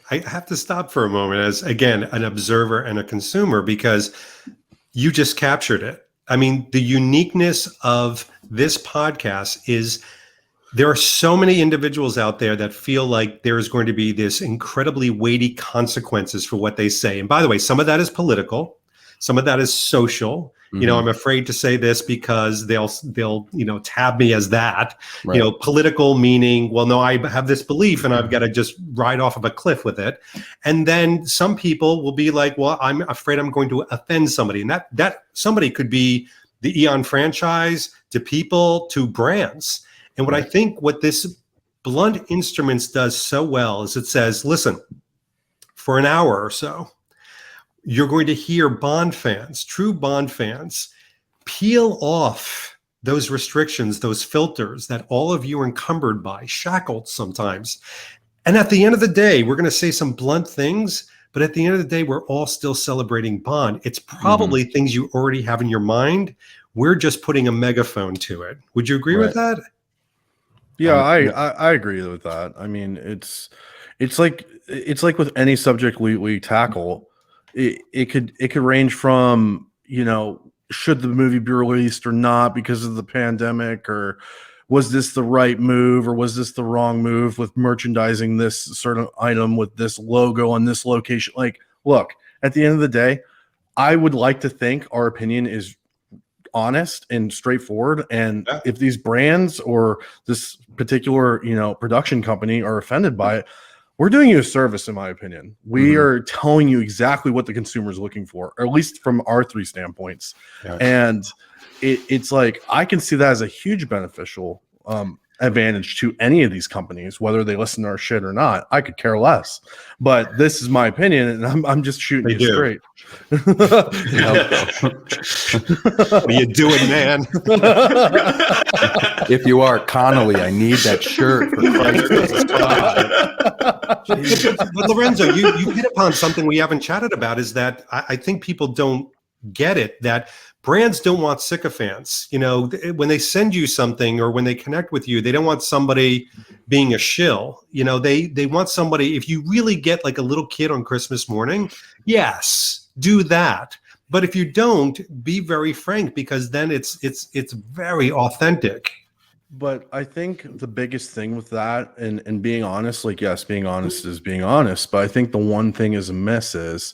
I have to stop for a moment as, again, an observer and a consumer, because you just captured it. I mean, the uniqueness of this podcast is there are so many individuals out there that feel like there is going to be this incredibly weighty consequences for what they say. And by the way, some of that is political, some of that is social. I'm afraid to say this because they'll tab me as that. Right. Political meaning, well, no, I have this belief and I've got to just ride off of a cliff with it. And then some people will be like, well, I'm afraid I'm going to offend somebody. And that somebody could be the Eon franchise, to people, to brands. And what I think what this Blunt Instruments does so well is it says, listen, for an hour or so, you're going to hear Bond fans, true Bond fans, peel off those restrictions, those filters that all of you are encumbered by, shackled sometimes. And at the end of the day, we're going to say some blunt things, but at the end of the day, we're all still celebrating Bond. It's probably things you already have in your mind. We're just putting a megaphone to it. Would you agree with that? Yeah, I agree with that. I mean, it's like with any subject we tackle, it could range from, should the movie be released or not because of the pandemic, or was this the right move or was this the wrong move with merchandising this certain item with this logo on this location. Like, look, at the end of the day, I would like to think our opinion is honest and straightforward, and if these brands or this particular production company are offended by it, we're doing you a service. In my opinion, we are telling you exactly what the consumer is looking for, or at least from our 3 standpoints. And it's like, I can see that as a huge beneficial advantage to any of these companies, whether they listen to our shit or not. I could care less, but this is my opinion, and I'm just shooting you straight. What are you doing, man? If you are Connolly, I need that shirt. For Christ's sake. But Lorenzo, you hit upon something we haven't chatted about, is that I think people don't get it, that brands don't want sycophants. When they send you something or when they connect with you, they don't want somebody being a shill. They want somebody, if you really get like a little kid on Christmas morning, yes, do that. But if you don't, be very frank, because then it's very authentic. But I think the biggest thing with that, and being honest, like, yes, being honest is being honest, but I think the one thing is amiss is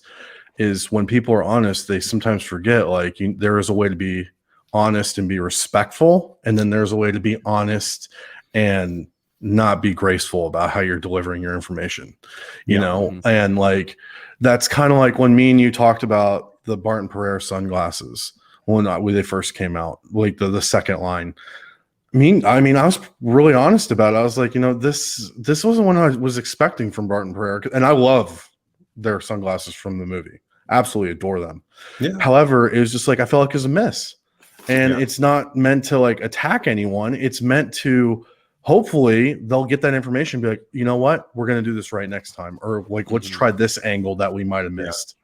when people are honest, they sometimes forget, like, there is a way to be honest and be respectful, and then there's a way to be honest and not be graceful about how you're delivering your information, and like, that's kind of like when me and you talked about the Barton Pereira sunglasses when they first came out, like the second line. I mean, I was really honest about it. I was like, this wasn't what I was expecting from Barton Pereira, and I love their sunglasses from the movie. Absolutely adore them. Yeah. However, it was just like, I felt like it was a miss, and it's not meant to like attack anyone. It's meant to, hopefully they'll get that information and be like, you know what, we're going to do this right next time, or like, let's try this angle that we might have missed.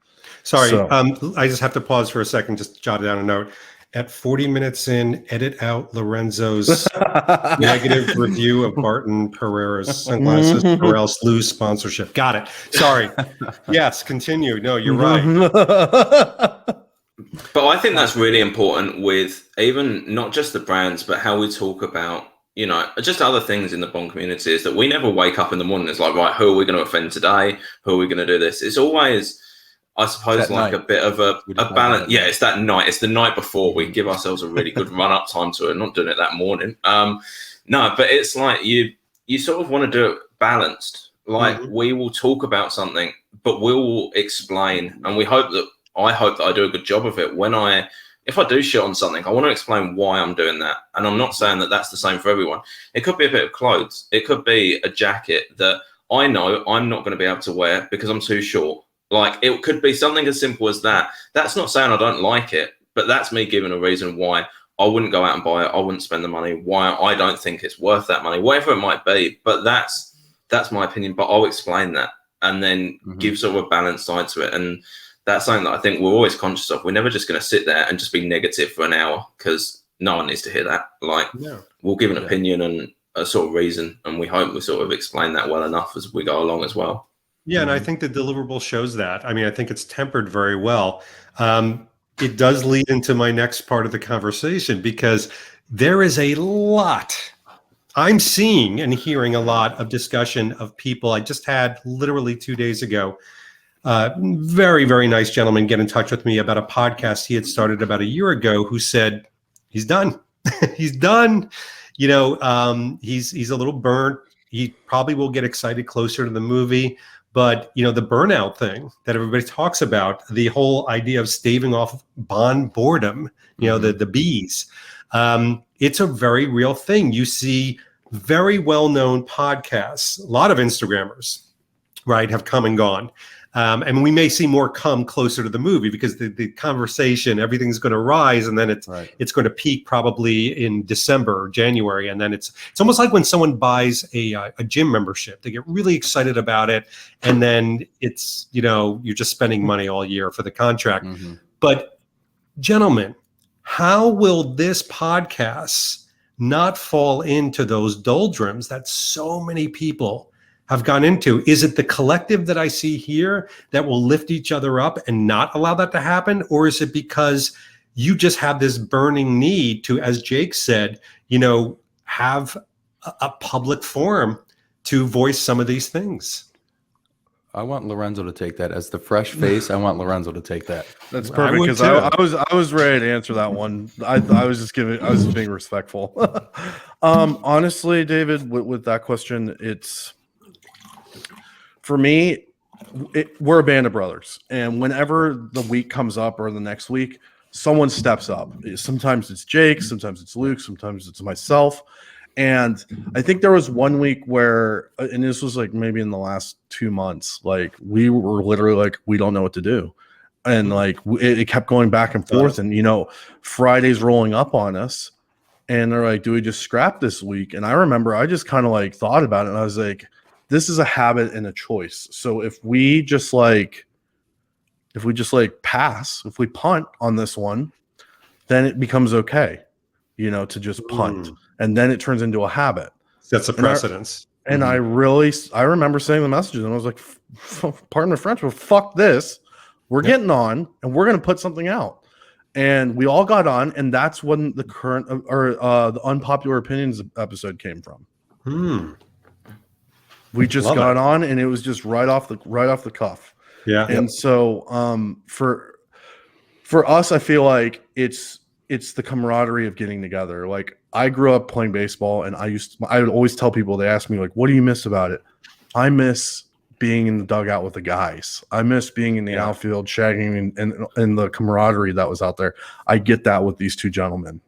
Sorry, I just have to pause for a second, just jot down a note. At 40 minutes in, edit out Lorenzo's negative review of Barton Pereira's sunglasses, or else lose sponsorship. Got it. Sorry. Yes, continue. No, you're right. But I think that's really important with even not just the brands, but how we talk about, just other things in the Bond community, is that we never wake up in the morning. It's like, right, who are we going to offend today? Who are we going to do this? It's always, I suppose, like night. A bit of a balance. Yeah, it's that night. It's the night before. We give ourselves a really good run-up time to it. Not doing it that morning. No, but it's like you sort of want to do it balanced. Like, we will talk about something, but we'll explain, and I hope that I do a good job of it. If I do shit on something, I want to explain why I'm doing that. And I'm not saying that that's the same for everyone. It could be a bit of clothes. It could be a jacket that I know I'm not going to be able to wear because I'm too short. Like, it could be something as simple as that. That's not saying I don't like it, but that's me giving a reason why I wouldn't go out and buy it. I wouldn't spend the money, why I don't think it's worth that money, whatever it might be. But that's my opinion, but I'll explain that and then give sort of a balanced side to it. And that's something that I think we're always conscious of. We're never just going to sit there and just be negative for an hour, because no one needs to hear that. Like, we'll give an opinion and a sort of reason, and we hope we sort of explain that well enough as we go along as well. Yeah, and I think the deliverable shows that. I mean, I think it's tempered very well. It does lead into my next part of the conversation, because there is a lot. I'm seeing and hearing a lot of discussion of people. I just had literally 2 days ago, very, very nice gentleman get in touch with me about a podcast he had started about a year ago, who said he's done. He's done. He's a little burnt. He probably will get excited closer to the movie. But, the burnout thing that everybody talks about, the whole idea of staving off Bond boredom, the bees, it's a very real thing. You see very well-known podcasts, a lot of Instagrammers, right, have come and gone. And we may see more come closer to the movie, because the conversation, everything's going to rise, and then it's going to peak probably in December or January. And then it's almost like when someone buys a gym membership, they get really excited about it. And then it's, you're just spending money all year for the contract. But gentlemen, how will this podcast not fall into those doldrums that so many people have gone into. Is it the collective that I see here that will lift each other up and not allow that to happen? Or is it because you just have this burning need to, as Jake said, have a public forum to voice some of these things? I want Lorenzo to take that as the fresh face. I want Lorenzo to take that. That's perfect, because I was ready to answer that one. I was just being respectful. Honestly, David, with that question, it's for me. We're a band of brothers, and whenever the week comes up or the next week, someone steps up. Sometimes it's Jake, sometimes it's Luke, sometimes it's myself. And I think there was one week where, and this was like maybe in the last 2 months, like we were literally like, we don't know what to do. And like it kept going back and forth. And, Friday's rolling up on us. And they're like, do we just scrap this week? And I remember I just kind of like thought about it. And I was like, this is a habit and a choice. So if we just pass, if we punt on this one, then it becomes okay, to just punt. And then it turns into a habit. That's a precedence. And I remember saying the messages, and I was like, pardon the French, but fuck this. We're getting on, and we're going to put something out. And we all got on, and that's when the current the unpopular opinions episode came from. We just got on, and it was just right off the cuff. Yeah. And so for us, I feel like it's the camaraderie of getting together. Like, I grew up playing baseball, and I would always tell people, they ask me like, what do you miss about it? I miss being in the dugout with the guys. I miss being in the outfield, shagging and the camaraderie that was out there. I get that with these two gentlemen.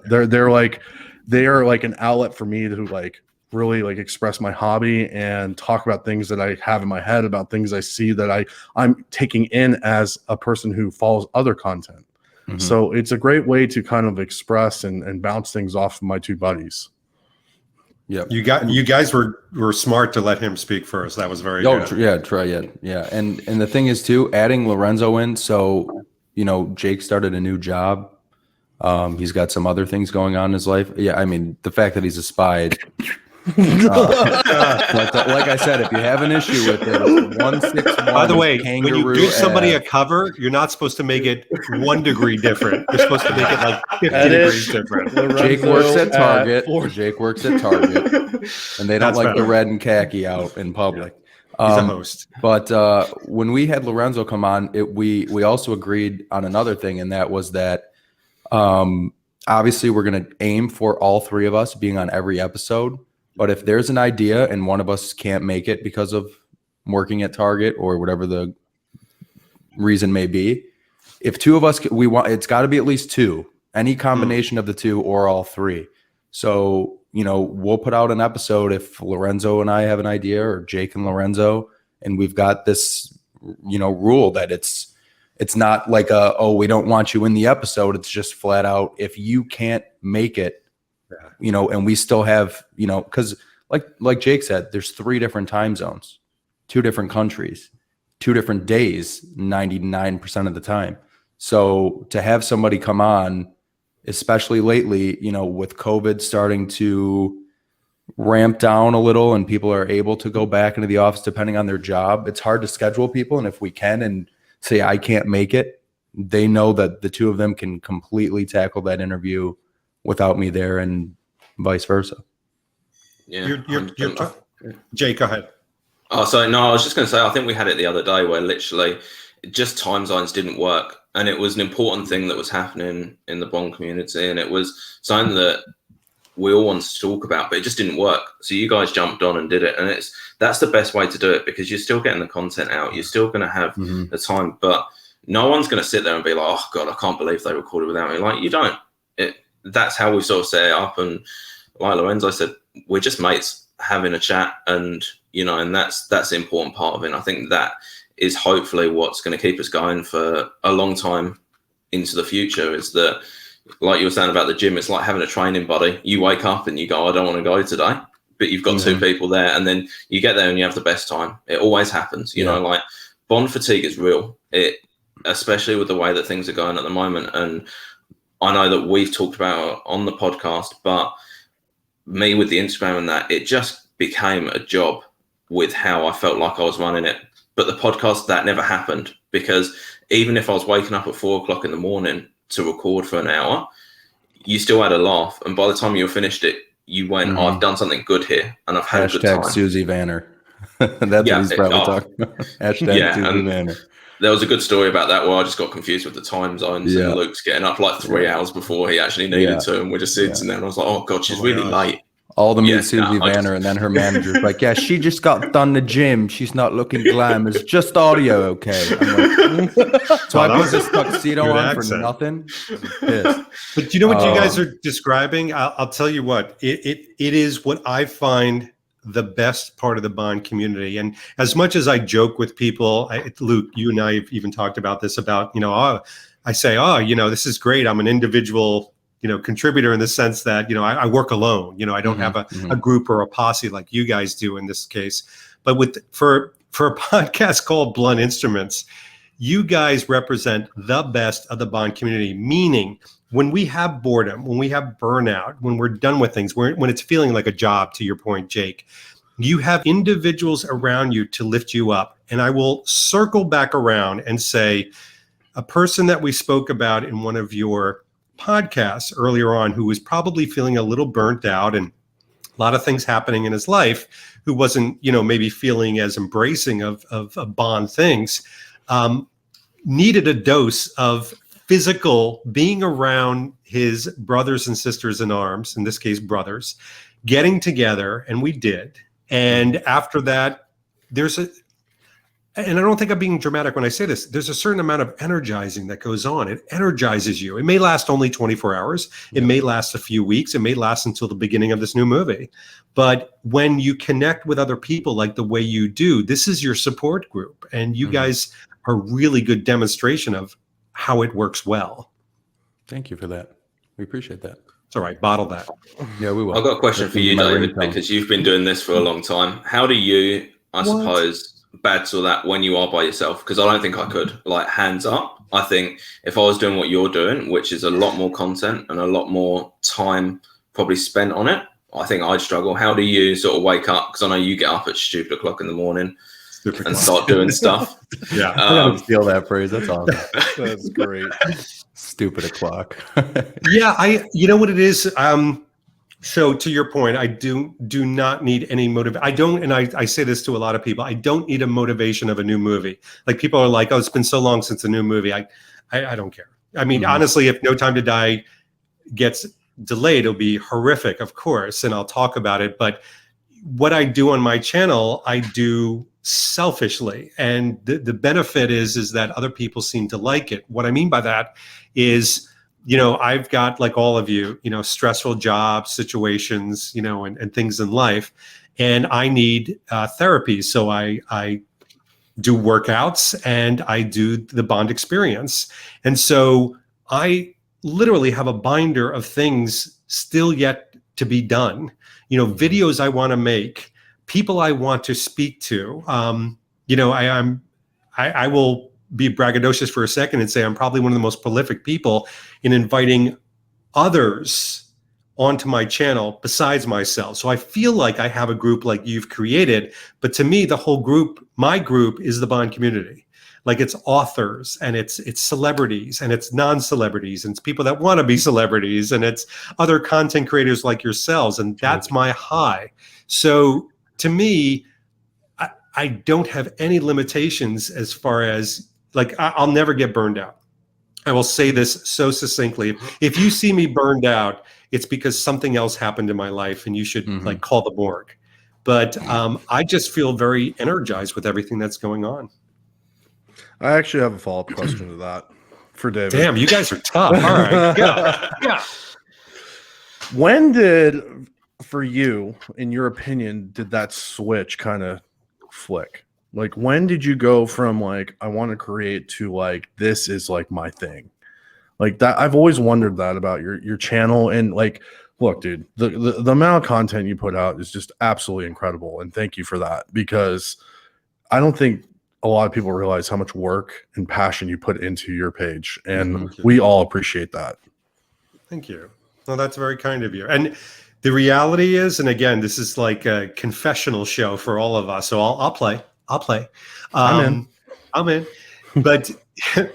They are like an outlet for me to like really like express my hobby and talk about things that I have in my head, about things I see that I'm taking in as a person who follows other content. So it's a great way to kind of express and bounce things off of my two buddies. Yeah, you guys were smart to let him speak first. That was very good. Yeah. And the thing is too, adding Lorenzo in. So Jake started a new job. He's got some other things going on in his life. Yeah, I mean, the fact that he's a spy. Like I said, if you have an issue with it, 161. By the way, when you give somebody a cover, you're not supposed to make it 1 degree different. You're supposed to make it like 50 degrees different. Jake works at Target. And they don't like the red and khaki out in public. He's a host. But when we had Lorenzo come on, we also agreed on another thing, and that was that obviously we're going to aim for all three of us being on every episode. But if there's an idea and one of us can't make it because of working at Target or whatever the reason may be, if two of us, it's got to be at least two, any combination of the two or all three. So, we'll put out an episode if Lorenzo and I have an idea, or Jake and Lorenzo, and we've got this, rule that it's not like we don't want you in the episode. It's just flat out, if you can't make it, and we still have, because like Jake said, there's 3 different time zones, 2 different countries, 2 different days, 99% of the time. So to have somebody come on, especially lately, with COVID starting to ramp down a little and people are able to go back into the office depending on their job, it's hard to schedule people. And if we can and say, I can't make it, they know that the 2 of them can completely tackle that interview without me there, and vice versa. Yeah. Jake, go ahead. Oh, so no, I was just going to say, I think we had it the other day where literally just time zones didn't work. And it was an important thing that was happening in the Bond community. And it was something that we all wanted to talk about, but it just didn't work. So you guys jumped on and did it. And that's the best way to do it, because you're still getting the content out. You're still going to have the time, but no one's going to sit there and be like, oh God, I can't believe they recorded without me. Like, you don't. That's how we sort of set it up. And like Lorenzo said, we're just mates having a chat, and and that's the important part of it. And I think that is hopefully what's going to keep us going for a long time into the future, is that, like you were saying about the gym, it's like having a training buddy. You wake up and you go, I don't want to go today, but you've got 2 people there, and then you get there and you have the best time. It always happens, you know, like Bond fatigue is real. Especially with the way that things are going at the moment. And I know that we've talked about it on the podcast, but me with the Instagram and that, it just became a job. with how I felt like I was running it. But the podcast, that never happened, because even if I was waking up at 4 o'clock in the morning to record for an hour, you still had a laugh. And by the time you finished it, you went, I've done something good here and I've had a good time. Susie Vanner. That's what he's probably talking about. Hashtag Susie Vanner. There was a good story about that where I just got confused with the time zones, and Luke's getting up like 3 hours before he actually needed to, and we're just sitting there, and I was like, oh God, she's really late. All the meet Susie Vanner, and then her manager's like, yeah, she just got done the gym. She's not looking glam. It's just audio, okay? I'm like, so I put this tuxedo on for nothing. But you know what you guys are describing? I'll tell you what. It is what I find the best part of the Bond community. And as much as I joke with people, Luke, you and I have even talked about this, about, I say, this is great. I'm an individual contributor in the sense that, I work alone, I don't have a group or a posse like you guys do in this case. But for a podcast called Blunt Instruments, you guys represent the best of the Bond community, meaning when we have boredom, when we have burnout, when we're done with things, when it's feeling like a job, to your point, Jake, you have individuals around you to lift you up. And I will circle back around and say, a person that we spoke about in one of your podcasts earlier on, who was probably feeling a little burnt out and a lot of things happening in his life, who wasn't, maybe feeling as embracing of Bond things, needed a dose of physical being around his brothers and sisters in arms, in this case, brothers, getting together. And we did. And after that, and I don't think I'm being dramatic when I say this, there's a certain amount of energizing that goes on. It energizes you. It may last only 24 hours. It may last a few weeks. It may last until the beginning of this new movie. But when you connect with other people like the way you do, this is your support group. And you guys are a really good demonstration of how it works well. Thank you for that. We appreciate that. It's all right. Bottle that. Yeah, we will. I've got a question for you, David, because you've been doing this for a long time. How do you, I suppose, battle that when you are by yourself? Because I don't think I could, like, hands up. I think if I was doing what you're doing, which is a lot more content and a lot more time probably spent on it, I think I'd struggle. How do you sort of wake up? Because I know you get up at stupid o'clock in the morning and start doing stuff. Yeah, I gotta steal that phrase. That's awesome. That's great. Stupid o'clock. Yeah, you know what it is. So to your point, I do not need any motivation. I don't, and I say this to a lot of people, I don't need a motivation of a new movie. Like, people are like, oh, it's been so long since a new movie. I don't care. I mean, honestly, if No Time to Die gets delayed, it'll be horrific, of course, and I'll talk about it. But what I do on my channel, I do selfishly, and the benefit is that other people seem to like it. What I mean by that is, I've got, like all of you, stressful job situations, and things in life, and I need therapy. So I do workouts and I do the Bond experience. And so I literally have a binder of things still yet to be done, videos I want to make, people I want to speak to. I will be braggadocious for a second and say I'm probably one of the most prolific people in inviting others onto my channel besides myself. So I feel like I have a group like you've created, but to me, the whole group, my group, is the Bond community. Like, it's authors, and it's celebrities, and it's non-celebrities, and it's people that want to be celebrities, and it's other content creators like yourselves, and that's my high. So to me, I don't have any limitations as far as, like, I'll never get burned out. I will say this so succinctly. If you see me burned out, it's because something else happened in my life, and you should like call the morgue. But I just feel very energized with everything that's going on. I actually have a follow-up question to that for David. Damn, you guys are tough. All right, yeah. When did, for you, in your opinion, did that switch kind of flick? Like, when did you go from, like, I want to create, to, like, this is, like, my thing? Like, that, I've always wondered that about your channel. And, like, look, dude, the amount of content you put out is just absolutely incredible, and thank you for that, because I don't think a lot of people realize how much work and passion you put into your page, and we all appreciate that. Thank you. Well, that's very kind of you. And The reality is, and again, this is like a confessional show for all of us. So I'll play. I'm in. But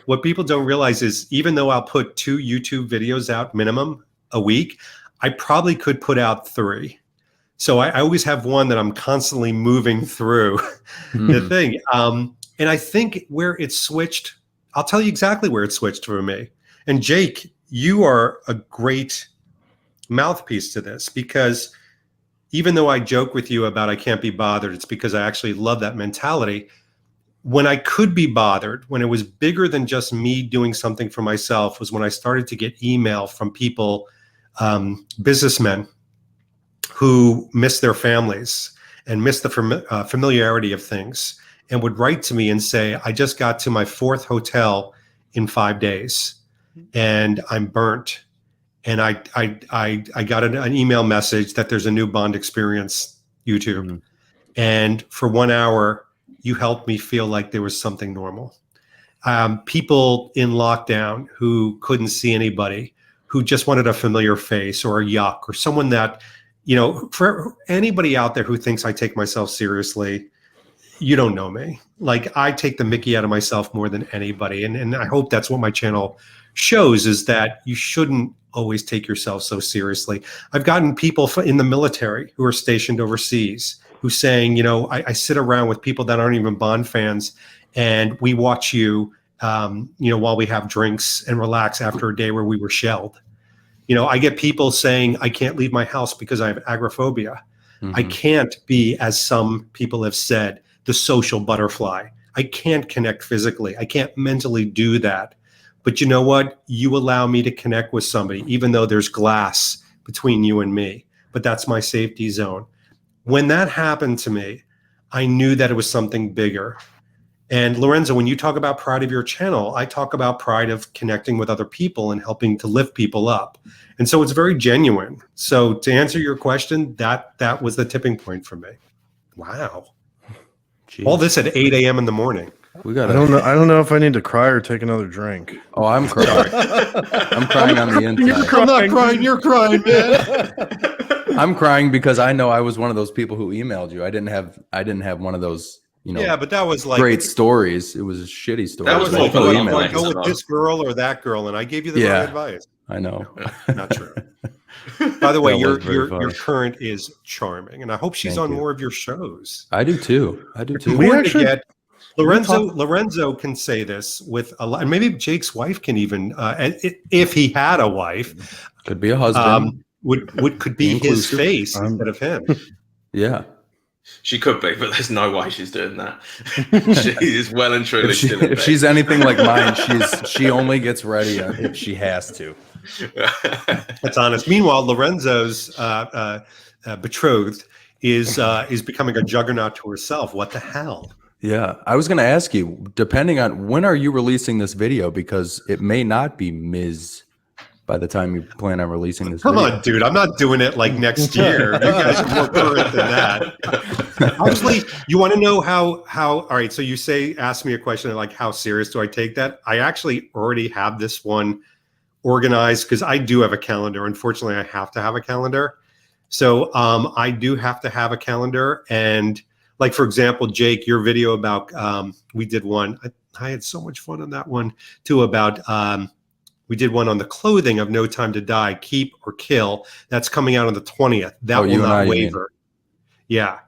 what people don't realize is even though I'll put 2 YouTube videos out minimum a week, I probably could put out 3. So I always have one that I'm constantly moving through the thing. And I think where it's switched, I'll tell you exactly where it switched for me. And Jake, you are a great mouthpiece to this, because even though I joke with you about I can't be bothered, it's because I actually love that mentality. When I could be bothered, when it was bigger than just me doing something for myself, was when I started to get email from people, businessmen who miss their families and miss the familiarity of things, and would write to me and say, I just got to my 4th hotel in 5 days and I'm burnt. And I got an email message that there's a new Bond Experience YouTube. And for 1 hour, you helped me feel like there was something normal. People in lockdown who couldn't see anybody, who just wanted a familiar face or a yuck, or someone that, for anybody out there who thinks I take myself seriously, you don't know me. Like, I take the Mickey out of myself more than anybody. And I hope that's what my channel shows, is that you shouldn't always take yourself so seriously. I've gotten people in the military who are stationed overseas who's saying, I sit around with people that aren't even Bond fans, and we watch you, while we have drinks and relax after a day where we were shelled. I get people saying, I can't leave my house because I have agoraphobia. I can't be, as some people have said, the social butterfly. I can't connect physically. I can't mentally do that. But you know what? You allow me to connect with somebody, even though there's glass between you and me. But that's my safety zone. When that happened to me, I knew that it was something bigger. And Lorenzo, when you talk about pride of your channel, I talk about pride of connecting with other people and helping to lift people up. And so it's very genuine. So to answer your question, that was the tipping point for me. Wow. Jeez. All this at 8 a.m. in the morning. I don't know if I need to cry or take another drink. Oh, I'm crying. I'm crying on the inside. I'm not crying. You're crying, man. I'm crying because I know I was one of those people who emailed you. I didn't have one of those, Yeah, but that was like great stories. It was a shitty story. That was like, more go with this girl or that girl, and I gave you the wrong advice. I know. Not true. By the way, your funny. current is charming, and I hope she's Thank on you. more of your shows. I do too. We actually Lorenzo can say this with a lot, and maybe Jake's wife can even, if he had a wife, could be a husband. Could be his face instead of him. Yeah. She could be, but there's no way she's doing that. She is well and truly still in bed. If she's anything like mine, she only gets ready if she has to. That's honest. Meanwhile, Lorenzo's betrothed is becoming a juggernaut to herself. What the hell? Yeah, I was going to ask you, depending on when are you releasing this video, because it may not be Ms. by the time you plan on releasing this Come video. on, dude. I'm not doing it like next year. You guys are more current than that. Actually, you want to know how all right, so you ask me a question like, how serious do I take that? I actually already have this one organized, because I do have a calendar. Unfortunately, I have to have a calendar. So I do have to have a calendar. And like, for example, Jake, your video about, we did one, I had so much fun on that one too, about, we did one on the clothing of No Time to Die, Keep or Kill. That's coming out on the 20th. That will not waver. Yeah.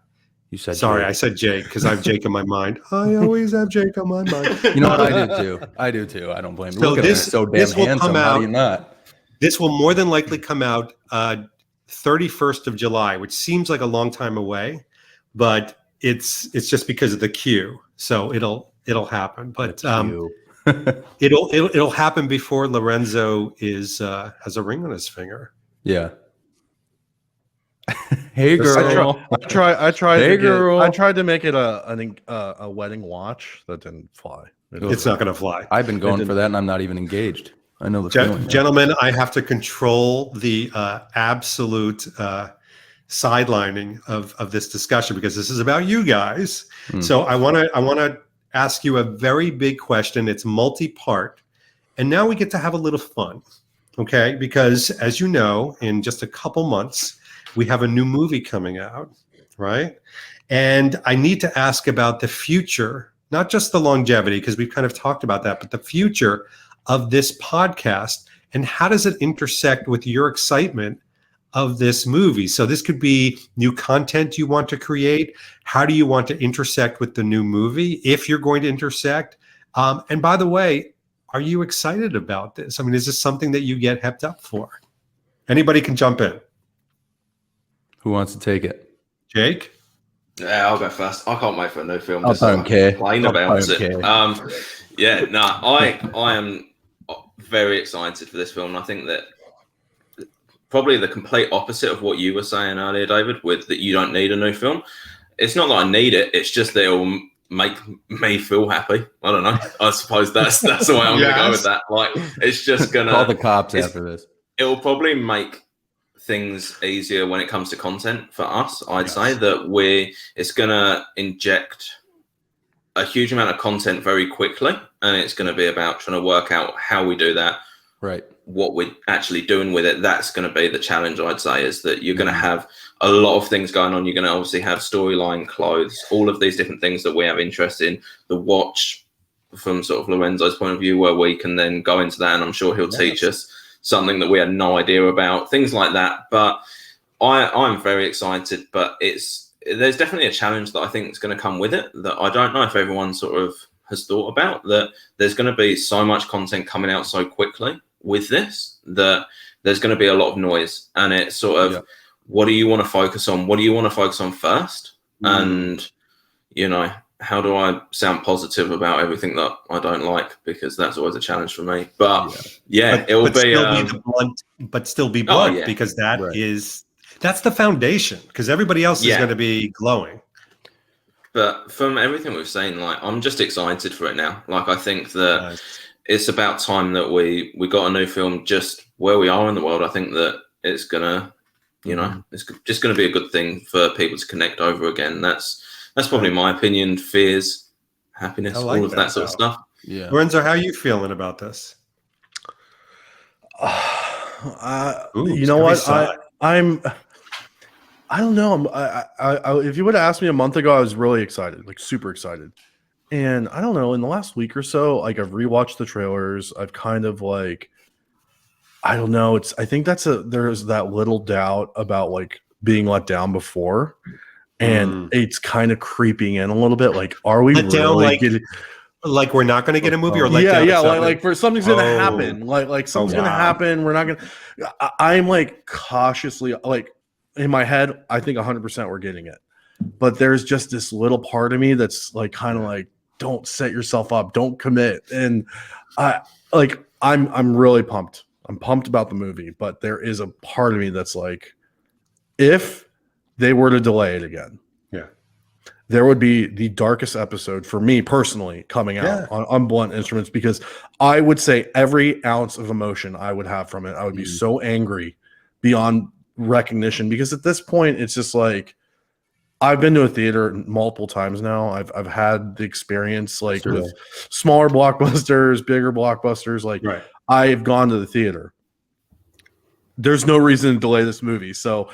You said sorry, Jake. I said Jake because I have Jake in my mind. I always have Jake on my mind. You know what? I do too. I don't blame you. So Look at him. He's so damn handsome. How do you not? This will more than likely come out 31st of July, which seems like a long time away, but it's just because of the queue. So it'll happen. But it'll happen before Lorenzo has a ring on his finger. Yeah. Hey girl. I tried. Hey girl. I tried to make it a wedding watch. That didn't fly. It's not going to fly. I've been going for that, and I'm not even engaged. I know the feeling. Gentlemen, I have to control the absolute sidelining of this discussion because this is about you guys. So I want to ask you a very big question. It's multi-part, and now we get to have a little fun, okay? Because as you know, in just a couple months, we have a new movie coming out, right? And I need to ask about the future, not just the longevity, because we've kind of talked about that, but the future of this podcast, and how does it intersect with your excitement of this movie? So this could be new content you want to create. How do you want to intersect with the new movie, if you're going to intersect? And by the way, are you excited about this? I mean, is this something that you get hepped up for? Anybody can jump in. Who wants to take it? Jake? Yeah, I'll go first. I can't wait for a new film. I don't care. Complain I about don't it. I am very excited for this film. And I think that probably the complete opposite of what you were saying earlier, David, with that you don't need a new film. It's not that I need it. It's just that it'll make me feel happy. I don't know. I suppose that's the way I'm going to go with that. Like, it's just going to Call the cops after this. It'll probably make things easier when it comes to content for us. I'd say that it's going to inject a huge amount of content very quickly, and it's going to be about trying to work out how we do that, right? What we're actually doing with it. That's going to be the challenge, I'd say, is that you're going to have a lot of things going on. You're going to obviously have storyline, clothes, all of these different things that we have interest in. The watch, from sort of Lorenzo's point of view, where we can then go into that, and I'm sure he'll teach us something that we had no idea about, things like that. But I'm very excited, but there's definitely a challenge that I think is going to come with it that I don't know if everyone sort of has thought about, that there's going to be so much content coming out so quickly with this that there's going to be a lot of noise, and it's sort of, what do you want to focus on? What do you want to focus on first? And, how do I sound positive about everything that I don't like? Because that's always a challenge for me. But it'll be the blunt, but still be blunt, because that's the foundation. Because everybody else is going to be glowing. But from everything we've seen, like, I'm just excited for it now. Like, I think that it's about time that we got a new film just where we are in the world. I think that it's gonna, it's just gonna be a good thing for people to connect over again. That's probably my opinion. Fears, happiness, all of that sort of stuff. Yeah. Lorenzo, how are you feeling about this? You know what? I don't know. I if you would have asked me a month ago, I was really excited, like super excited. And I don't know, in the last week or so, like, I've rewatched the trailers. I've kind of like, I don't know. I think there's that little doubt about like being let down before. And it's kind of creeping in a little bit. Like, are we let really getting? Like, we're not going to get a movie, or like for something's going to happen. Like something's going to happen. We're not going to. I'm like cautiously, like, in my head, I think 100% we're getting it. But there's just this little part of me that's like, kind of like, don't set yourself up, don't commit. And I'm really pumped. I'm pumped about the movie, but there is a part of me that's like, if they were to delay it again, there would be the darkest episode for me personally coming out on Blunt Instruments, because I would say every ounce of emotion I would have from it, I would be so angry beyond recognition, because at this point it's just like, I've been to a theater multiple times now. I've had the experience, like, with smaller blockbusters, bigger blockbusters. Like, I've gone to the theater. There's no reason to delay this movie, so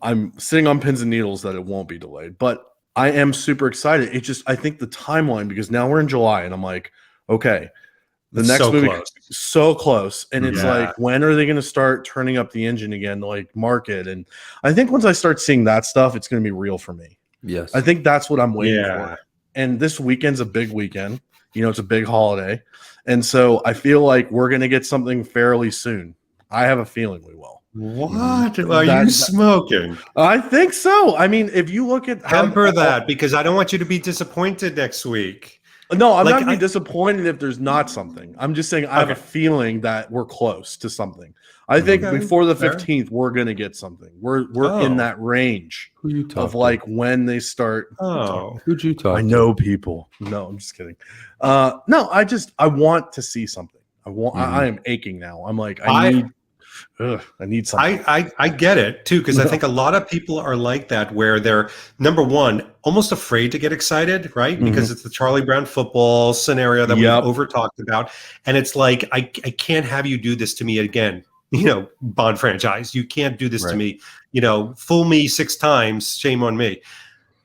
I'm sitting on pins and needles that it won't be delayed. But I am super excited. I think the timeline, because now we're in July, and I'm like, okay, the next movie so close, and it's like, when are they going to start turning up the engine again to like market? And I think once I start seeing that stuff, it's going to be real for me. Yes, I think that's what I'm waiting for. And this weekend's a big weekend. It's a big holiday, and so I feel like we're going to get something fairly soon. I have a feeling we will. What are you smoking? I think so. I mean, if you look at temper that, because I don't want you to be disappointed next week. No, I'm not going to be disappointed if there's not something. I'm just saying I have a feeling that we're close to something. I think before the 15th, we're going to get something. We're in that range of like when they start. Who'd you talk? I know people. No, I'm just kidding. No, I want to see something. I am aching now. I'm like, I need something. I get it too, because I think a lot of people are like that, where they're, number one, almost afraid to get excited, right? Because it's the Charlie Brown football scenario that we've over talked about, and it's like, I can't have you do this to me again. Bond franchise. You can't do this to me. Fool me 6 times, shame on me.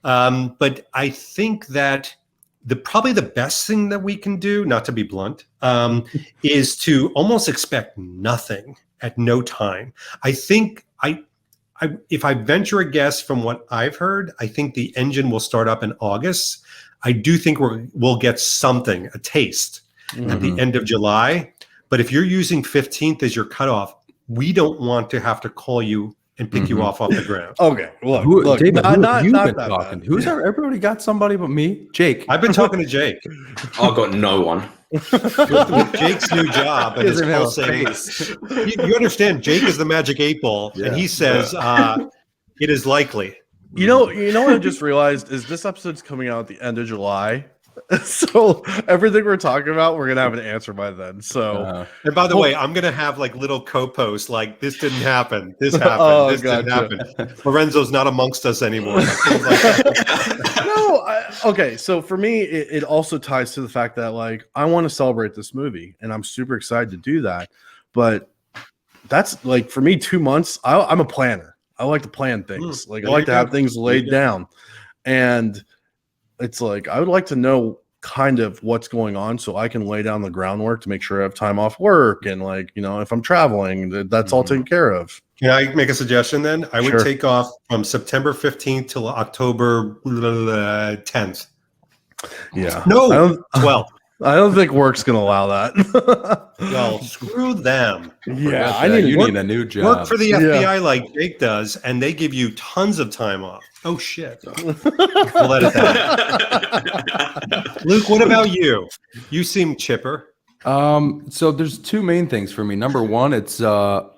But I think that probably the best thing that we can do, not to be blunt, is to almost expect nothing at no time. I think if I venture a guess from what I've heard, I think the engine will start up in August. I do think we'll get something, a taste, at the end of July. But if you're using 15th as your cutoff, we don't want to have to call you and pick you off the ground. Okay, look, David, not been that talking? bad. Who's everybody got somebody but me? Jake. I've been talking to Jake. I've got no one. with Jake's new job and his pulsing. You understand, Jake is the magic 8-ball, and he says it is likely. You know what I just realized is this episode's coming out at the end of July. So everything we're talking about, we're gonna have an answer by then. So, and by the way, I'm gonna have like little co-posts like this didn't happen, this happened, this didn't happen. Lorenzo's not amongst us anymore. Okay. So for me, it also ties to the fact that like I want to celebrate this movie, and I'm super excited to do that. But that's like for me, 2 months. I'm a planner. I like to plan things. I like to have things laid down, and it's like I would like to know kind of what's going on so I can lay down the groundwork to make sure I have time off work and if I'm traveling, that's all taken care of. Can I make a suggestion then? I would take off from September 15th till October 10th. Yeah. No, 12th. I don't think work's going to allow that. Well, screw them. Yeah, you need a new job. Work for the FBI like Jake does, and they give you tons of time off. Oh, shit. We'll let it down. Luke, what about you? You seem chipper. So there's 2 main things for me. Number one, it's I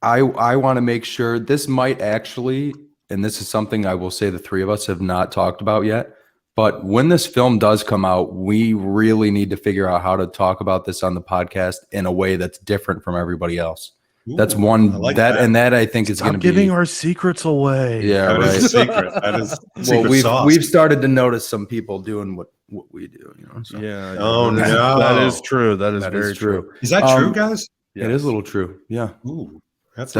want to make sure this might actually, and this is something I will say the 3 of us have not talked about yet, but when this film does come out, we really need to figure out how to talk about this on the podcast in a way that's different from everybody else. Ooh, that's one that and that I think is going to be giving our secrets away. Yeah, that is a secret. That is secret we've started to notice some people doing what we do. So. Yeah. Oh no, that is true. That is very true. Is that true, guys? It is a little true. Yeah. Ooh, that's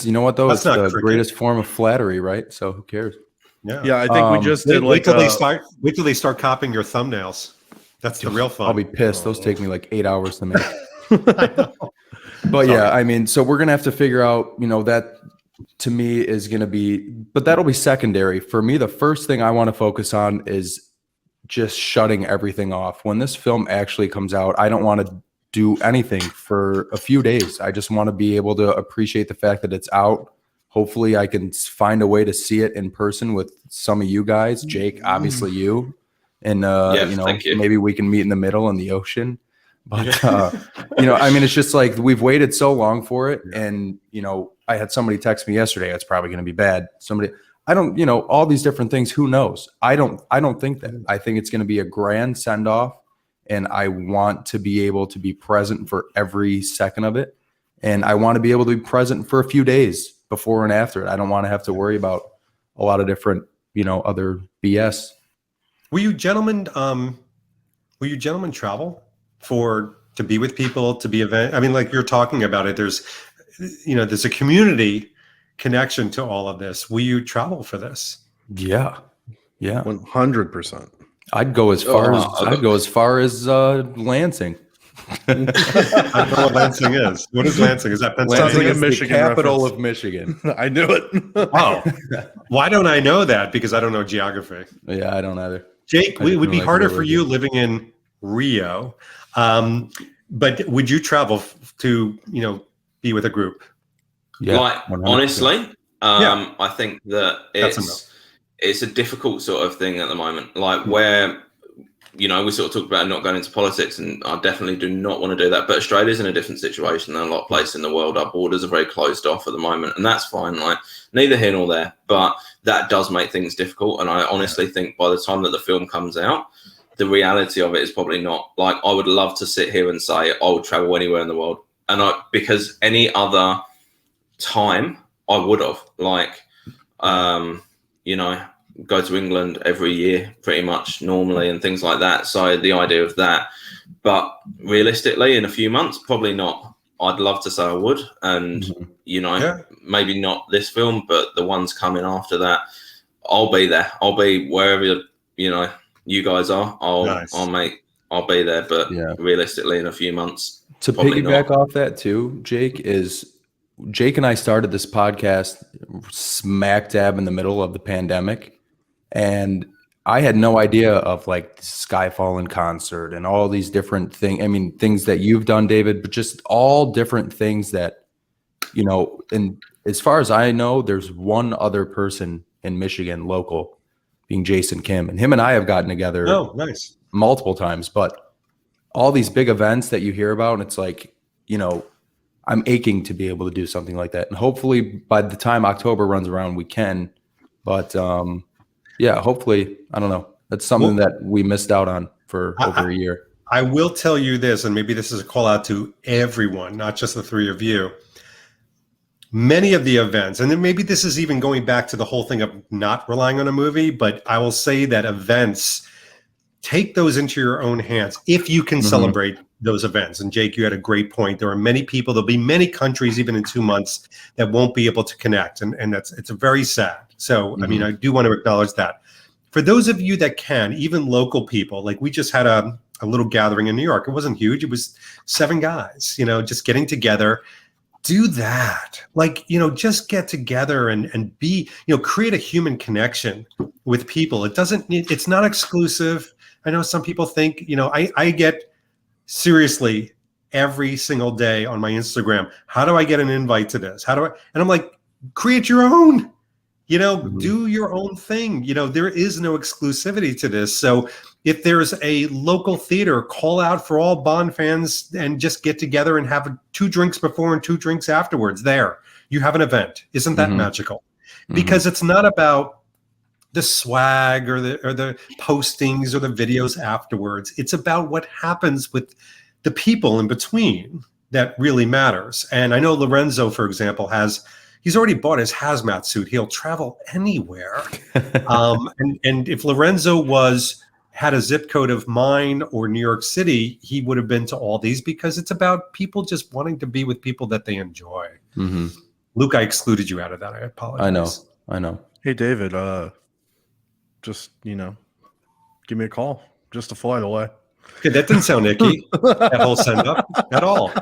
you know what though? It's the greatest form of flattery, right? So who cares? Yeah. I think we just did wait till they start copying your thumbnails. That's the real fun. I'll be pissed. Those take me like 8 hours to make. I know. But yeah, I mean, so we're gonna have to figure out, that to me is gonna be, but that'll be secondary. For me, the first thing I want to focus on is just shutting everything off. When this film actually comes out, I don't want to do anything for a few days. I just want to be able to appreciate the fact that it's out. Hopefully I can find a way to see it in person with some of you guys, Jake, obviously you, and maybe we can meet in the middle in the ocean. But I mean, it's just like we've waited so long for it, and I had somebody text me yesterday. It's probably going to be bad. I don't, all these different things. Who knows? I don't think that. I think it's going to be a grand send off, and I want to be able to be present for every second of it, and I want to be able to be present for a few days before and after it. I don't want to have to worry about a lot of different, other BS. Will you gentlemen travel to be with people, to be event? I mean, like you're talking about it, there's a community connection to all of this. Will you travel for this? Yeah. 100%. I'd go as far as Lansing. I don't know what Lansing is. What is Lansing? Is that Pennsylvania? Lansing is Michigan, the capital of Michigan. I knew it. Oh, why don't I know that? Because I don't know geography. Yeah, I don't either. Jake, it would be harder for you living in Rio, but would you travel to be with a group? Yeah, honestly, I think that it's a difficult sort of thing at the moment. Like where we sort of talked about not going into politics, and I definitely do not want to do that. But Australia's in a different situation than a lot of places in the world. Our borders are very closed off at the moment, and that's fine. Like neither here nor there, but that does make things difficult. And I honestly think by the time that the film comes out, the reality of it is probably not like I would love to sit here and say I would travel anywhere in the world, because any other time I would have go to England every year pretty much normally and things like that. So the idea of that, but realistically in a few months, probably not. I'd love to say I would, and maybe not this film, but the ones coming after that, I'll be there. I'll be wherever you guys are. I'll be there, but realistically, in a few months. To piggyback off that too, Jake and I started this podcast smack dab in the middle of the pandemic, and I had no idea of like Skyfall in concert and all these different things. I mean, things that you've done, David, but just all different things that, and as far as I know, there's one other person in Michigan local, being Jason Kim, and him and I have gotten together multiple times, but all these big events that you hear about, and it's like, I'm aching to be able to do something like that. And hopefully by the time October runs around, we can, but hopefully, I don't know. That's something that we missed out on for over a year. I will tell you this, and maybe this is a call out to everyone, not just the three of you. Many of the events, and then maybe this is even going back to the whole thing of not relying on a movie, but I will say that events, take those into your own hands if you can celebrate those events. And Jake, you had a great point. There are many people, there'll be many countries even in 2 months that won't be able to connect. And it's very sad. So, I mean, I do want to acknowledge that. For those of you that can, even local people, like we just had a little gathering in New York. It wasn't huge. It was 7 guys, just getting together. Do that. Like, just get together and be, create a human connection with people. It's not exclusive. I know some people think, I get seriously every single day on my Instagram, how do I get an invite to this? And I'm like, create your own, do your own thing. There is no exclusivity to this. So if there's a local theater, call out for all Bond fans and just get together and have 2 drinks before and 2 drinks afterwards. There, you have an event. Isn't that magical? Because it's not about the swag or the postings or the videos afterwards. It's about what happens with the people in between that really matters. And I know Lorenzo, for example, he's already bought his hazmat suit. He'll travel anywhere. And if Lorenzo had a zip code of mine or New York City, he would have been to all these, because it's about people just wanting to be with people that they enjoy. Luke, I excluded you out of that. I apologize. I know. Hey, David, just, give me a call just to fly away. Okay, that didn't sound icky, that whole send up at all.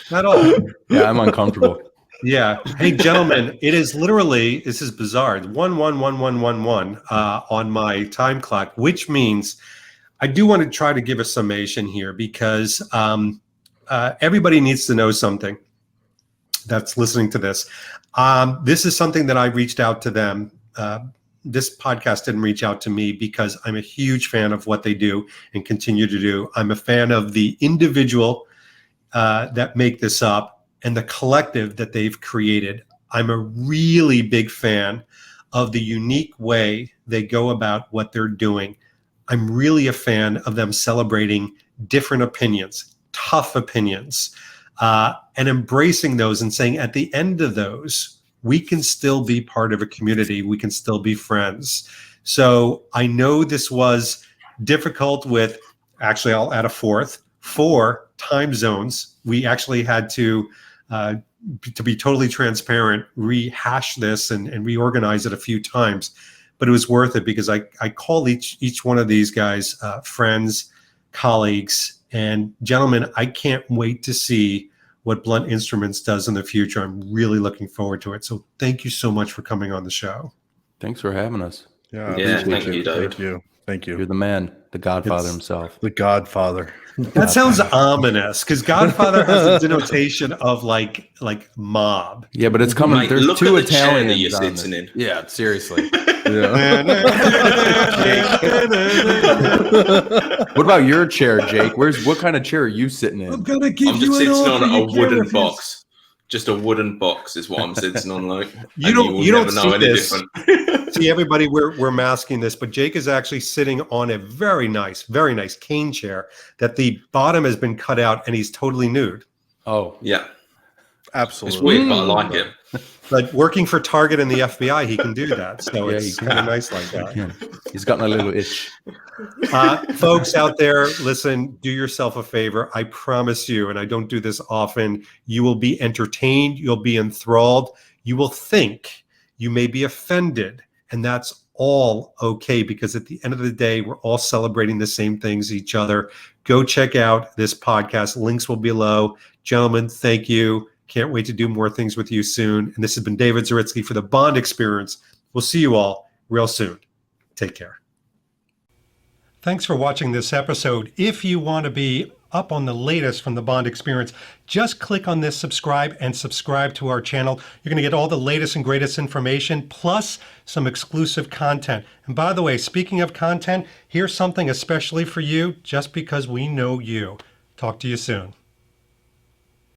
Not all. Yeah, I'm uncomfortable. Yeah. Hey, gentlemen, it is literally, this is bizarre, 111111 on my time clock, which means I do want to try to give a summation here, because everybody needs to know something that's listening to this. This is something that I reached out to them. This podcast didn't reach out to me because I'm a huge fan of what they do and continue to do. I'm a fan of the individual that make this up and the collective that they've created. I'm a really big fan of the unique way they go about what they're doing. I'm really a fan of them celebrating different opinions, tough opinions, and embracing those and saying at the end of those, we can still be part of a community. We can still be friends. So I know this was difficult with, actually, I'll add a 4 time zones. We actually had to be totally transparent, rehash this and reorganize it a few times. But it was worth it, because I call each one of these guys friends, colleagues, and gentlemen, I can't wait to see what Blunt Instruments does in the future. I'm really looking forward to it. So thank you so much for coming on the show. Thanks for having us. Yeah, thank you, David. Thank you. You're the man, the Godfather himself. The Godfather. That sounds ominous, because Godfather has a denotation of like mob. Yeah, but it's coming. Mate, there's look 2 at the chair Italians that you're on sitting it. in. Yeah, seriously. What about your chair, Jake? What kind of chair are you sitting in? I'm gonna give I'm you just sitting on offer a you can't wooden refuse. box. Just a wooden box is what I'm sitting on, Luke. You will don't never know see any this. different. See, everybody, we're masking this, but Jake is actually sitting on a very nice cane chair that the bottom has been cut out, and he's totally nude. Oh, Yeah, Absolutely. it's weird, but I like it. But working for Target and the FBI, he can do that. So Yeah, it's he kind of can. nice like that. he's got a little itch. Folks out there, listen, do yourself a favor. I promise you, and I don't do this often, you will be entertained, you'll be enthralled, you will think, you may be offended, and that's all okay, because at the end of the day, we're all celebrating the same things each other. Go check out this podcast. Links will be below. Gentlemen, thank you. Can't wait to do more things with you soon. And this has been David Zaritsky for the Bond Experience. We'll see you all real soon. Take care. Thanks for watching this episode. If you want to be up on the latest from the Bond Experience, just click on this subscribe and subscribe to our channel. You're going to get all the latest and greatest information, plus some exclusive content. And by the way, speaking of content, here's something especially for you, just because we know you. Talk to you soon.